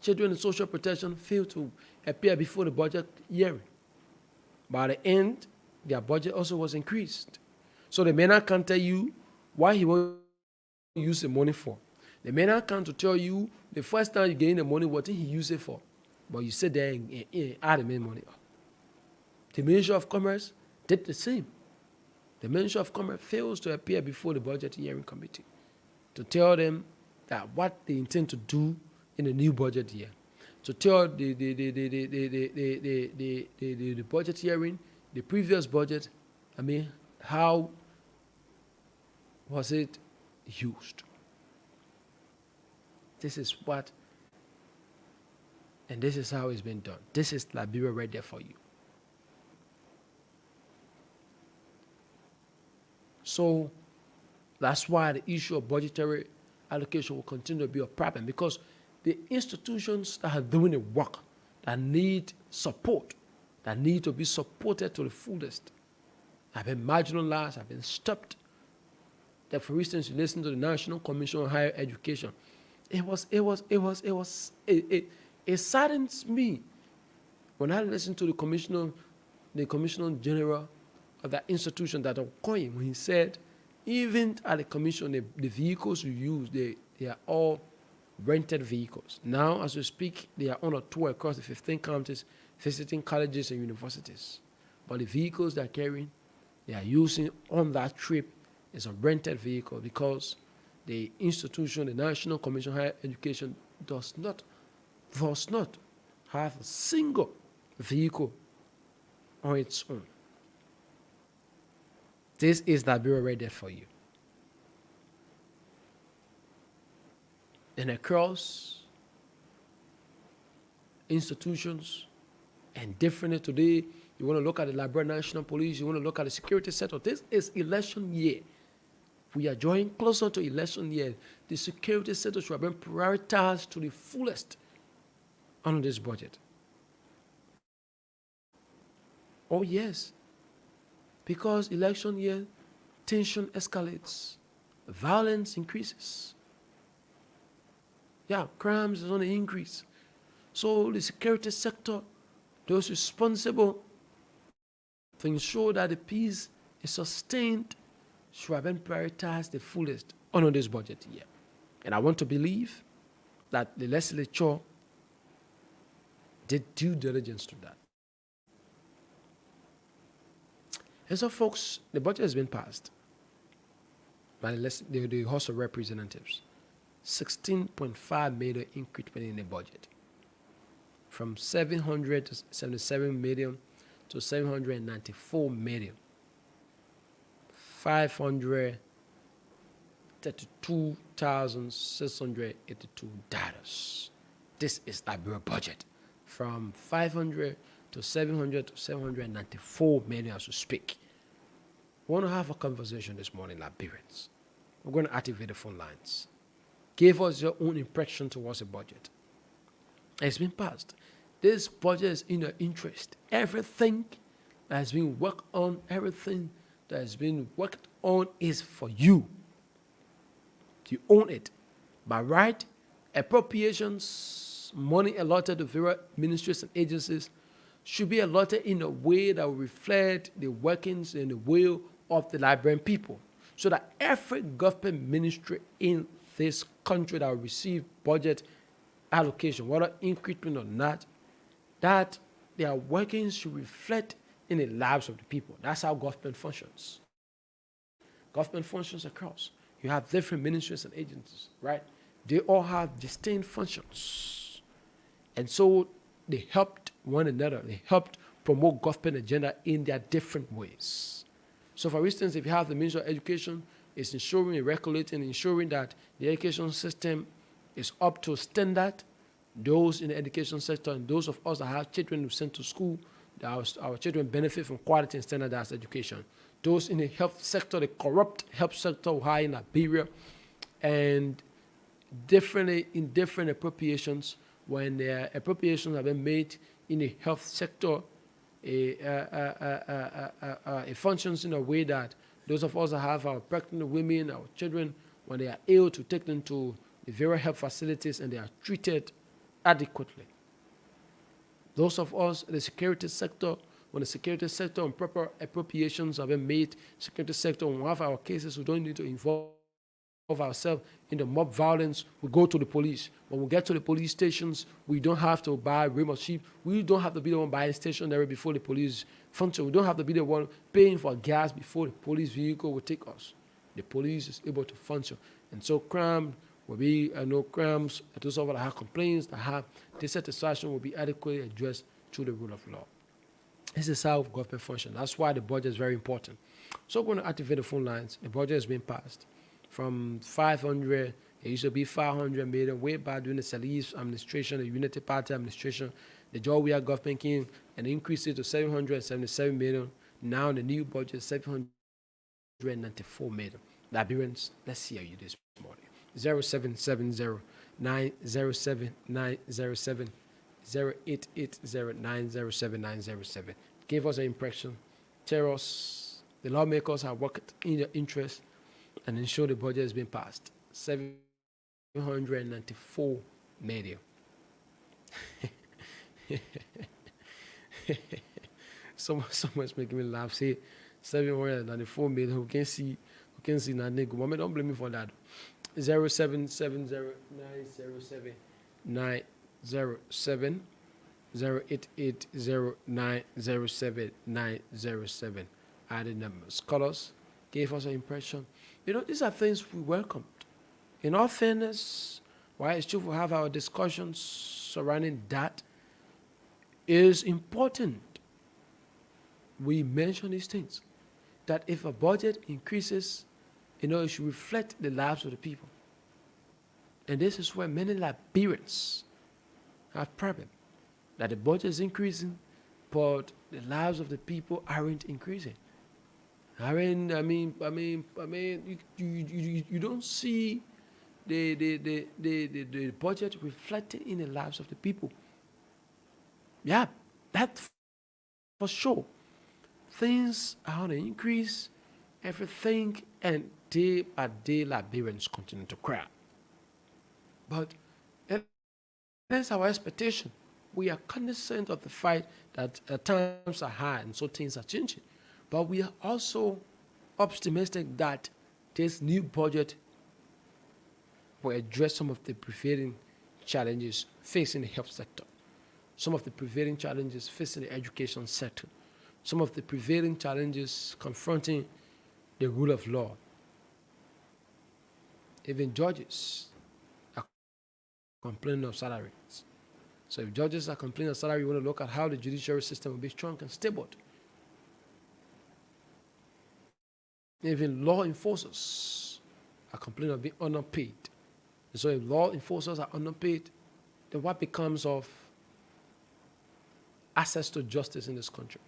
Children and Social Protection failed to appear before the budget hearing. By the end, their budget also was increased. So the man can't tell you why he won't use the money for. The man can't tell you the first time you gain the money, what did he use it for? But you sit there and add the money up. The Ministry of Commerce did the same. The Ministry of Commerce fails to appear before the budget hearing committee to tell them that what they intend to do in the new budget year. To tell the budget hearing, the previous budget, how was it used? This is what, and this is how it's been done. This is Liberia right there for you. So that's why the issue of budgetary allocation will continue to be a problem, because the institutions that are doing the work, that need support, that need to be supported to the fullest, have been marginalized, have been stopped. that, for instance, you listen to the National Commission on Higher Education. It saddens me when I listen to the Commissioner General of that institution, that Okoye, when he said, even at the commission, the vehicles you use, they are all rented vehicles. Now, as we speak, they are on a tour across the 15 counties, visiting colleges and universities. But the vehicles they're carrying, they are using on that trip is a rented vehicle, because the institution, the National Commission on Higher Education, does not have a single vehicle on its own. This is Liberia ready for you. And across institutions and differently today, you want to look at the Liberia National Police, you want to look at the security sector. This is election year. We are drawing closer to election year. The security sector should have been prioritized to the fullest on this budget. Oh yes, because election year, tension escalates, violence increases. Yeah, crimes is on the increase. So the security sector, those responsible to ensure that the peace is sustained, should have been prioritized the fullest on this budget year. And I want to believe that the legislature did due diligence to that. And so, folks, the budget has been passed by the House of Representatives. 16.5 million increment in the budget, from 777 million to 794 million. $532,682. This is Liberia budget, from 500 to 700 to 794 million as we speak. We want to have a conversation this morning, Liberians. We're going to activate the phone lines. Give us your own impression towards the budget. It's been passed. This budget is in your interest. Everything that has been worked on, everything that has been worked on is for you. You own it. By right, appropriations, money allotted to various ministries and agencies should be allotted in a way that will reflect the workings and the will of the Liberian people, so that every government ministry in this country that will receive budget allocation, whether increment or not, that their workings should reflect in the lives of the people. That's how government functions. Government functions across. You have different ministries and agencies, right? They all have distinct functions. And so they helped one another. They helped promote government agenda in their different ways. So for instance, if you have the Ministry of Education, it's ensuring and regulating, ensuring that the education system is up to standard. Those in the education sector and those of us that have children who sent to school, our children benefit from quality and standardized education. Those in the health sector, the corrupt health sector high in Liberia, and in different appropriations, when their appropriations have been made in the health sector, it functions in a way that those of us that have our pregnant women, our children, when they are ill, to take them to the various health facilities and they are treated adequately. Those of us in the security sector, when the security sector and proper appropriations have been made, security sector, when we have our cases, we don't need to involve ourselves in the mob violence. We go to the police. When we get to the police stations, we don't have to buy rim or sheep. We don't have to be the one buying stationery before the police function. We don't have to be the one paying for gas before the police vehicle will take us. The police is able to function. And so crime will be no crimes. Those of us that have complaints, that have dissatisfaction, will be adequately addressed through the rule of law. This is how government functions. That's why the budget is very important. So we're going to activate the phone lines. The budget has been passed. From 500, it used to be 500 million way back during the Salif administration, the Unity Party administration. The Georgia government came and increased it to 777 million. Now the new budget is 794 million. Liberians, let's hear you this morning. 0770 907 907 0880 907 907. Give us an impression. Tell us the lawmakers have worked in your interest. and ensure the budget has been passed. 794 million. Someone's making me laugh. Say 794 million. Who can see that nigga? Mama, don't blame me for that. 0770907 0880907 are the numbers. Colors gave us an impression. These are things we welcomed. In all fairness, why it's true we have our discussions surrounding that is important. We mention these things. That if a budget increases, it should reflect the lives of the people. And this is where many Liberians have problem. That the budget is increasing, but the lives of the people aren't increasing. You don't see the budget reflected in the lives of the people. Yeah, that's for sure. Things are on the increase, everything, and day by day Liberians continue to cry. But that's our expectation. We are cognizant of the fact that times are high and so things are changing. But we are also optimistic that this new budget will address some of the prevailing challenges facing the health sector, some of the prevailing challenges facing the education sector, some of the prevailing challenges confronting the rule of law. Even judges are complaining of salaries. So if judges are complaining of salary, we want to look at how the judiciary system will be strong and stable. Even law enforcers are complaining of being underpaid. And so if law enforcers are underpaid, then what becomes of access to justice in this country?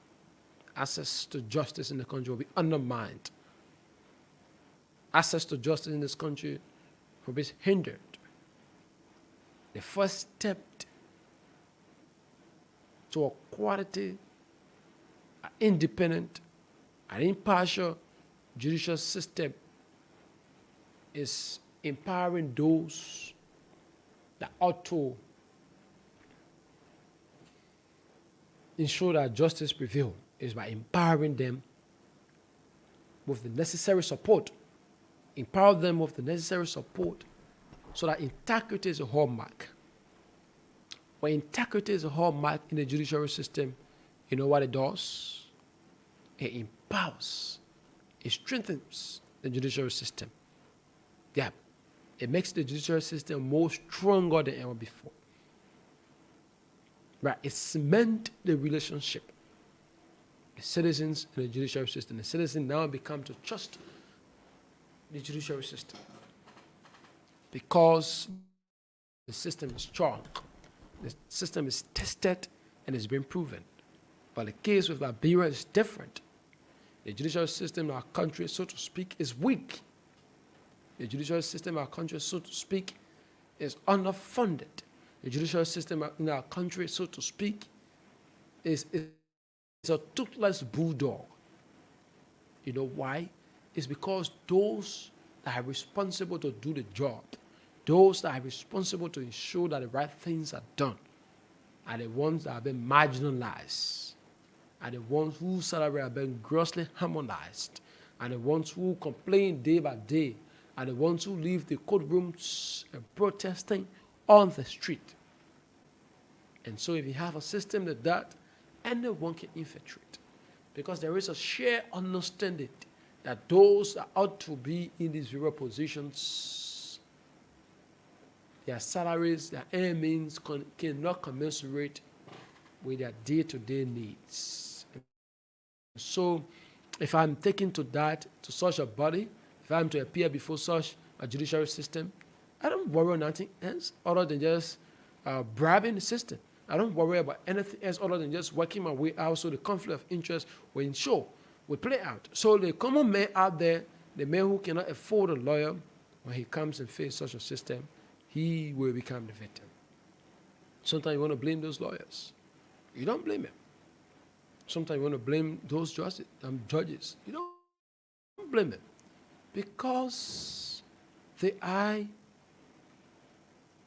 Access to justice in the country will be undermined. Access to justice in this country will be hindered. The first step to a quality, independent, and impartial judicial system is empowering those that ought to ensure that justice prevails, is by empowering them with the necessary support. Empower them with the necessary support so that integrity is a hallmark. When integrity is a hallmark in the judiciary system, you know what it does? It empowers, it strengthens the judiciary system. Yeah, it makes the judiciary system more stronger than ever before. Right, it cements the relationship. The citizens in the judiciary system, the citizens now become to trust the judiciary system because the system is strong. The system is tested and it's been proven. But the case with Liberia is different. The judicial system in our country, so to speak, is weak. The judicial system in our country, so to speak, is underfunded. The judicial system in our country, so to speak, is a toothless bulldog. You know why? It's because those that are responsible to do the job, those that are responsible to ensure that the right things are done, are the ones that have been marginalized, are the ones whose salary have been grossly harmonized, are the ones who complain day by day, are the ones who leave the courtrooms and protesting on the street. And so if you have a system like that, anyone can infiltrate, because there is a shared understanding that those that ought to be in these various positions, their salaries, their earnings cannot commensurate with their day-to-day needs. So if I'm taken to such a body, if I'm to appear before such a judiciary system, I don't worry about nothing else other than just bribing the system. I don't worry about anything else other than just working my way out so the conflict of interest will ensure, will play out. So the common man out there, the man who cannot afford a lawyer, when he comes and faces such a system, he will become the victim. Sometimes you want to blame those lawyers. You don't blame them. Sometimes you want to blame those judges. You don't blame them. Because they are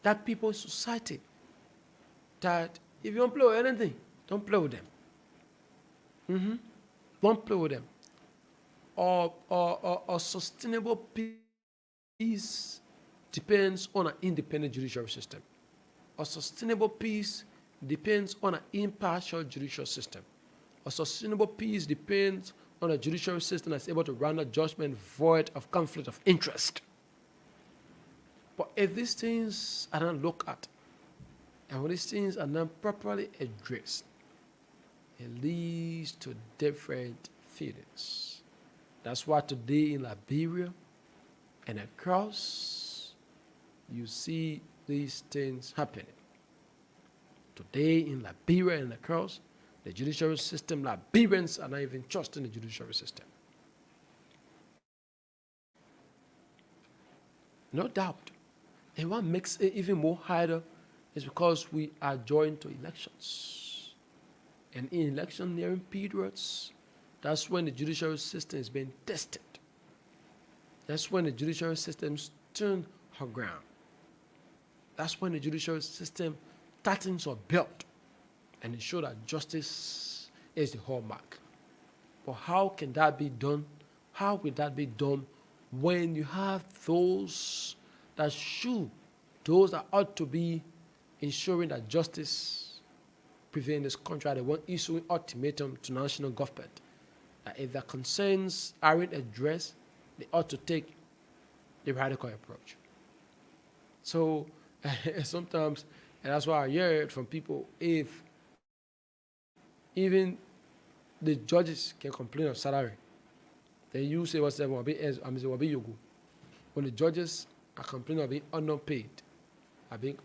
that people's society that if you don't play with anything, don't play with them. Don't play with them. Or sustainable peace depends on an independent judicial system. A sustainable peace depends on an impartial judicial system. A sustainable peace depends on a judicial system that's able to render judgment void of conflict of interest. But if these things are not looked at, and when these things are not properly addressed, it leads to different feelings. That's why today in Liberia and across, you see these things happening. Today in Liberia and across, the judiciary system, Liberians are not even trusting the judiciary system. No doubt. And what makes it even more harder is because we are joined to elections. And in election nearing periods, that's when the judiciary system is being tested. That's when the judiciary system turns her ground. That's when the judiciary system tightens or built and ensure that justice is the hallmark. But how can that be done? How will that be done when you have those that ought to be ensuring that justice prevails in this country, they want issuing ultimatum to national government that if their concerns aren't addressed, they ought to take the radical approach. So sometimes, and that's why I hear it from people, if even the judges can complain of salary, then you say what's when the judges are complaining of being underpaid,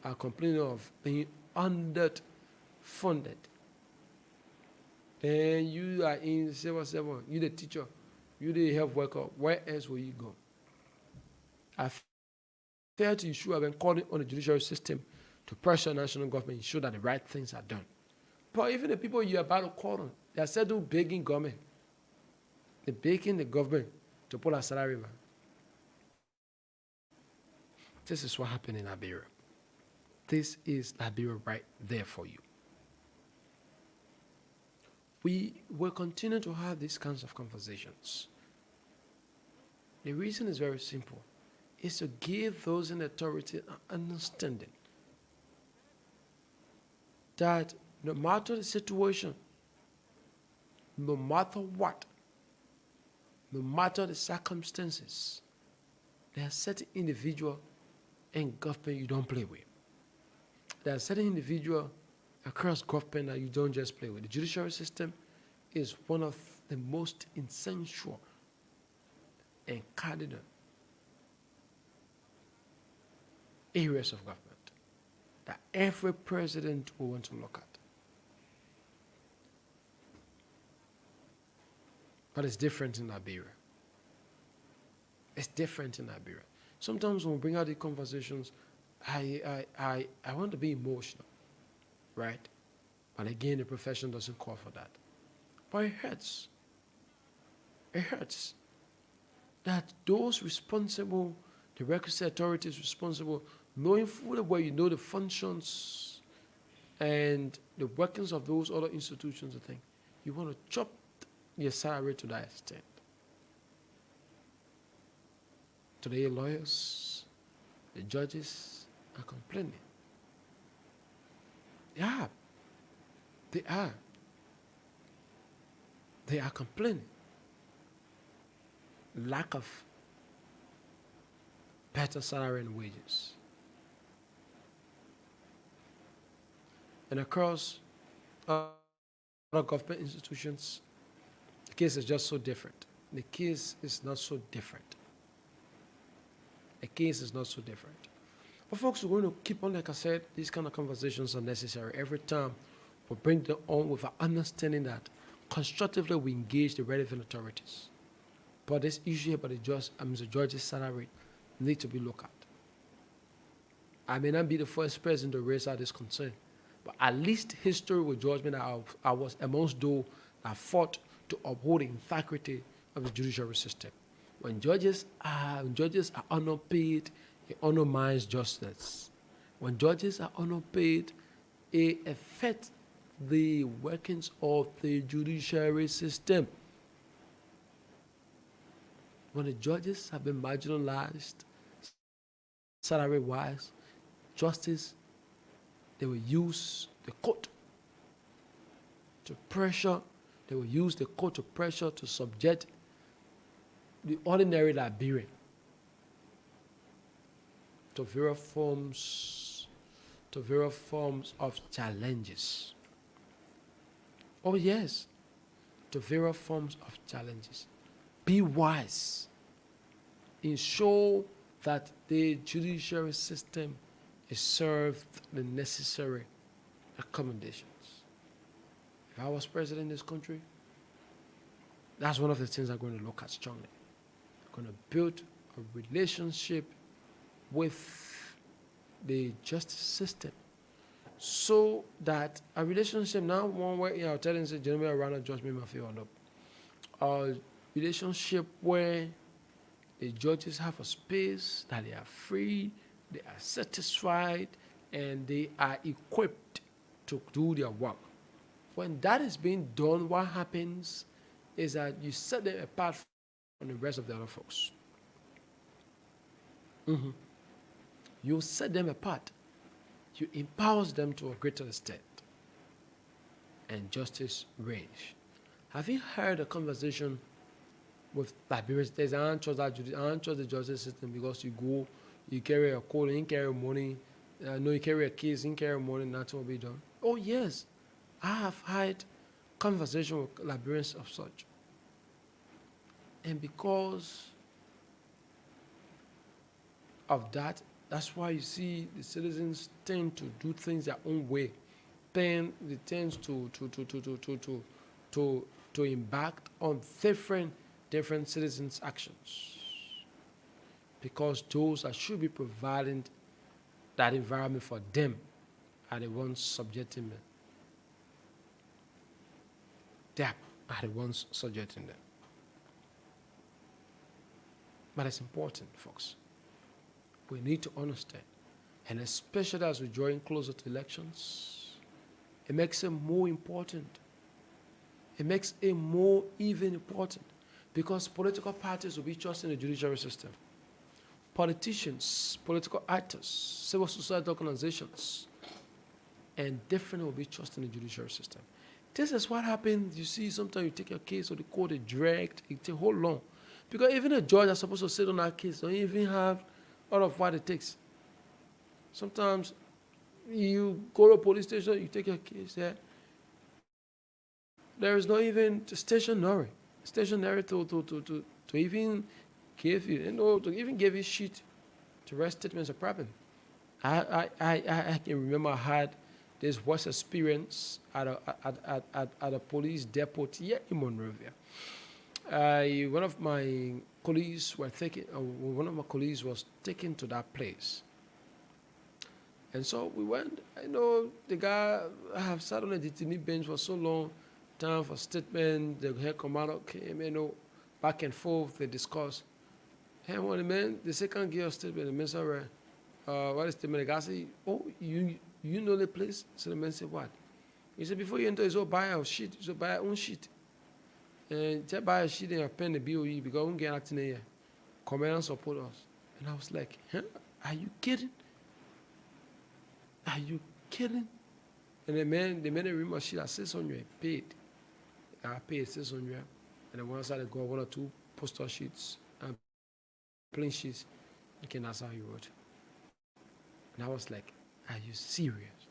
are complaining of being underfunded, then you are in civil servant, you the teacher, you the health worker, where else will you go? I felt you should have been calling on the judiciary system to pressure national government, ensure that the right things are done. But even the people you're about to call on, they are still begging government. They're begging the government to put a salary man. This is what happened in Liberia. This is Liberia right there for you. We will continue to have these kinds of conversations. The reason is very simple. It's to give those in authority an understanding that no matter the situation, no matter what, no matter the circumstances, there are certain individuals in government you don't play with. There are certain individuals across government that you don't just play with. The judiciary system is one of the most essential and cardinal areas of government that every president will want to look at. But it's different in Liberia. It's different in Liberia. Sometimes when we bring out the conversations, I want to be emotional, right? But again, the profession doesn't call for that. But it hurts. It hurts that those responsible, the requisite authorities responsible, knowing fully well you know the functions and the workings of those other institutions, I think, you want to chop your salary to that extent. Today, lawyers, the judges are complaining. Yeah, they are. They are complaining. Lack of better salary and wages. And across other government institutions, the case is just so different. The case is not so different. The case is not so different. But folks, we're going to keep on, like I said, these kind of conversations are necessary. Every time we bring them on with an understanding that constructively we engage the relevant authorities. But this issue about the judge's salary need to be looked at. I may not be the first person to raise out this concern, but at least history with judgment, I was amongst those that fought to uphold the integrity of the judiciary system. When judges are underpaid, it undermines justice. When judges are underpaid, it affects the workings of the judiciary system. When the judges have been marginalized, salary-wise, justice, they will use the court to pressure, they will use the court to pressure to subject the ordinary Liberian to various forms of challenges. Oh yes, to various forms of challenges. Be wise. Ensure that the judiciary system is served the necessary accommodations. If I was president in this country, that's one of the things I'm going to look at strongly. I'm going to build a relationship with the justice system so that a relationship, now one where I'm telling the gentleman around and judge me my favor or not, a relationship where the judges have a space, that they are free, they are satisfied, and they are equipped to do their work. When that is being done, what happens is that you set them apart from the rest of the other folks. You set them apart. You empower them to a greater extent. And justice reigns. Have you heard a conversation with Liberians? There's I don't trust the justice system because you go, you carry a code, you carry money, no, you carry a case, you carry money, nothing will be done. Oh yes, I have had conversation with Liberians of such. And because of that, that's why you see the citizens tend to do things their own way. Then they tend to embark on different citizens' actions. Because those that should be providing that environment for them are the ones subjecting them. They are the ones subjecting them. But it's important, folks. We need to understand. And especially as we're drawing closer to elections, it makes it more important. It makes it more even important because political parties will be trusting the judiciary system. Politicians, political actors, civil society organizations, and definitely will be trusting the judiciary system. This is what happens. You see, sometimes you take a case or the court is dragged, it takes whole long. Because even a judge that's supposed to sit on that case don't even have all of what it takes. Sometimes you go to a police station, you take a case there. There is not even stationary to even give you, to even give you shit to rest statements a problem. I can remember I had this worst experience at a police depot here in Monrovia. One of my colleagues was taken to that place. And so we went, the guy I have sat on the detainee bench for so long, time for statement, the head commander came, back and forth, they discussed. Hey, when the man, the second give a statement, the man said, what is the man? The guy said, oh, you know the place? So the man said, what? He said, before you enter, you should buy a sheet, you should buy your own sheet. And just buy a sheet and pen the BOE because we don't get nothing here. Come and support us. And I was like, huh? Are you kidding? Are you kidding? And the man read my sheet at 600, paid. I paid 600. And then once I got one or two postal sheets and plain sheets, okay, that's how he wrote. And I was like, are you serious?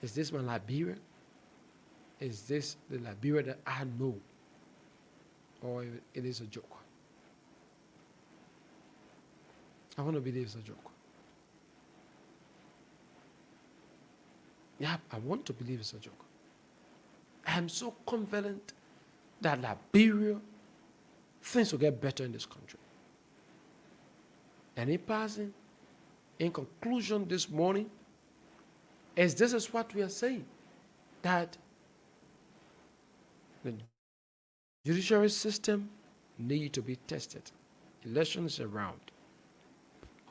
Is this my Liberia? Is this the Liberia that I know? Or it is a joke? I want to believe it's a joke. Yeah, I want to believe it's a joke. I am so confident that Liberia, things will get better in this country. And in passing, in conclusion this morning, this is what we are saying, that the judiciary system needs to be tested. Elections around.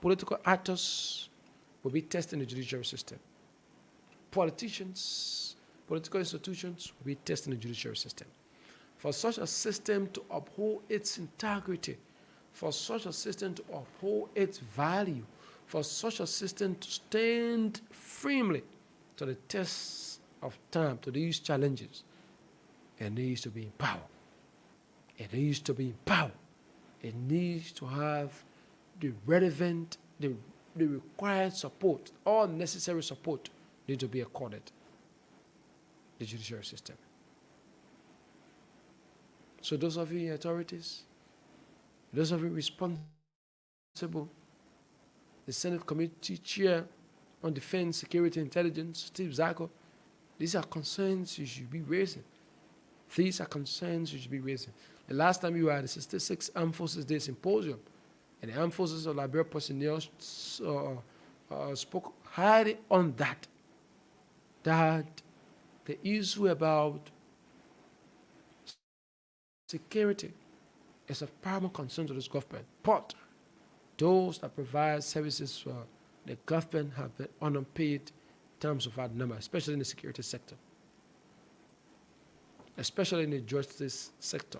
Political actors will be testing the judiciary system. Politicians, political institutions will be testing the judiciary system. For such a system to uphold its integrity, for such a system to uphold its value, for such a system to stand firmly to the test of time, to these challenges, it needs to be empowered. It needs to be empowered. It needs to have the relevant, the required support, all necessary support need to be accorded the judiciary system. So those of you in authorities, those of you responsible, the Senate Committee Chair on Defense, Security, Intelligence, Steve Zako, these are concerns you should be raising. These are concerns you should be raising. The last time you were at the 66 Armed Forces Day Symposium, and the Armed Forces of Liberia personnel spoke highly on that the issue about security is of paramount concern to this government. But those that provide services for the government have been unpaid in terms of that number, especially in the security sector, especially in the justice sector,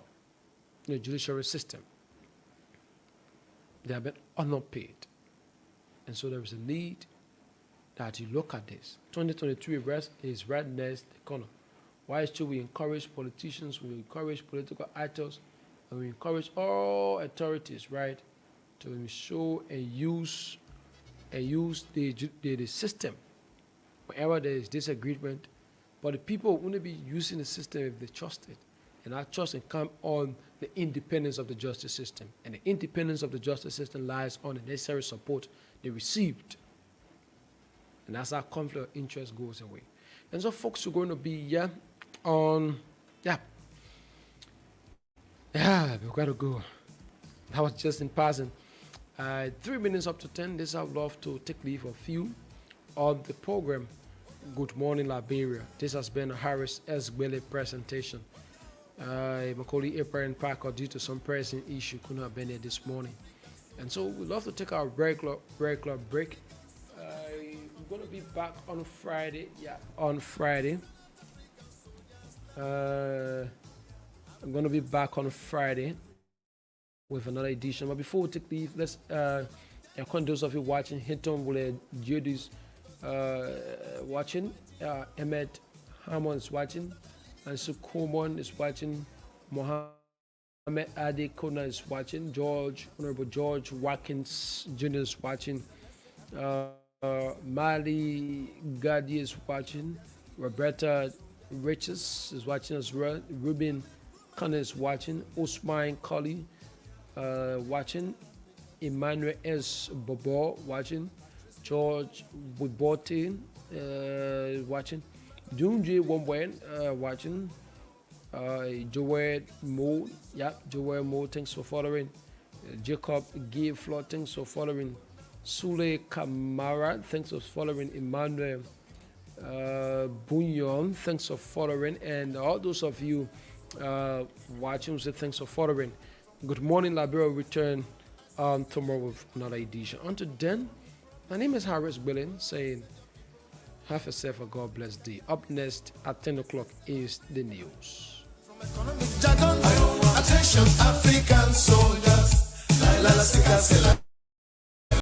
in the judiciary system. They have been unpaid. And so there is a need that you look at this. 2023 is right next the corner. Why should we encourage politicians, we encourage political actors, and we encourage all authorities, right, to ensure and use the system wherever there is disagreement. But the people will only be using the system if they trust it. And that trust can come on the independence of the justice system. And the independence of the justice system lies on the necessary support they received. And that's how conflict of interest goes away. And so folks are going to be we've got to go. That was just in passing. 3 minutes up to 10, this I'd love to take leave of you on the program. Good morning, Liberia. This has been a Harris S. Willie presentation. Macaulay April and Parker, due to some pressing issue, couldn't have been here this morning. And so we'd love to take our regular break. We're going to be back on Friday. Yeah, on Friday. I'm going to be back on Friday with another edition. But before we take leave, let's, those of you watching, Hinton will enjoy this. Watching, Emmett Hammond is watching, and Sukumon is watching, Mohammed Adi Kona is watching, Honorable George Watkins Jr. is watching, Mali Gadi is watching, Roberta Riches is watching as well, Ruben Connor is watching, Usman Kali watching, Emmanuel S. Bobo watching, George Woodbotin watching, Dunji Womwen watching, Joel Mo, Joel Mo, thanks for following, Jacob Gay Flo, thanks for following, Sule Kamara, thanks for following, Emmanuel Bunyon, thanks for following, and all those of you watching, say thanks for following. Good morning, Liberia. Return tomorrow with another edition. Until then, my name is Harris Willing, saying, have yourself a God bless day. Up next at 10 o'clock is the news. From economic jargon, attention African soldiers.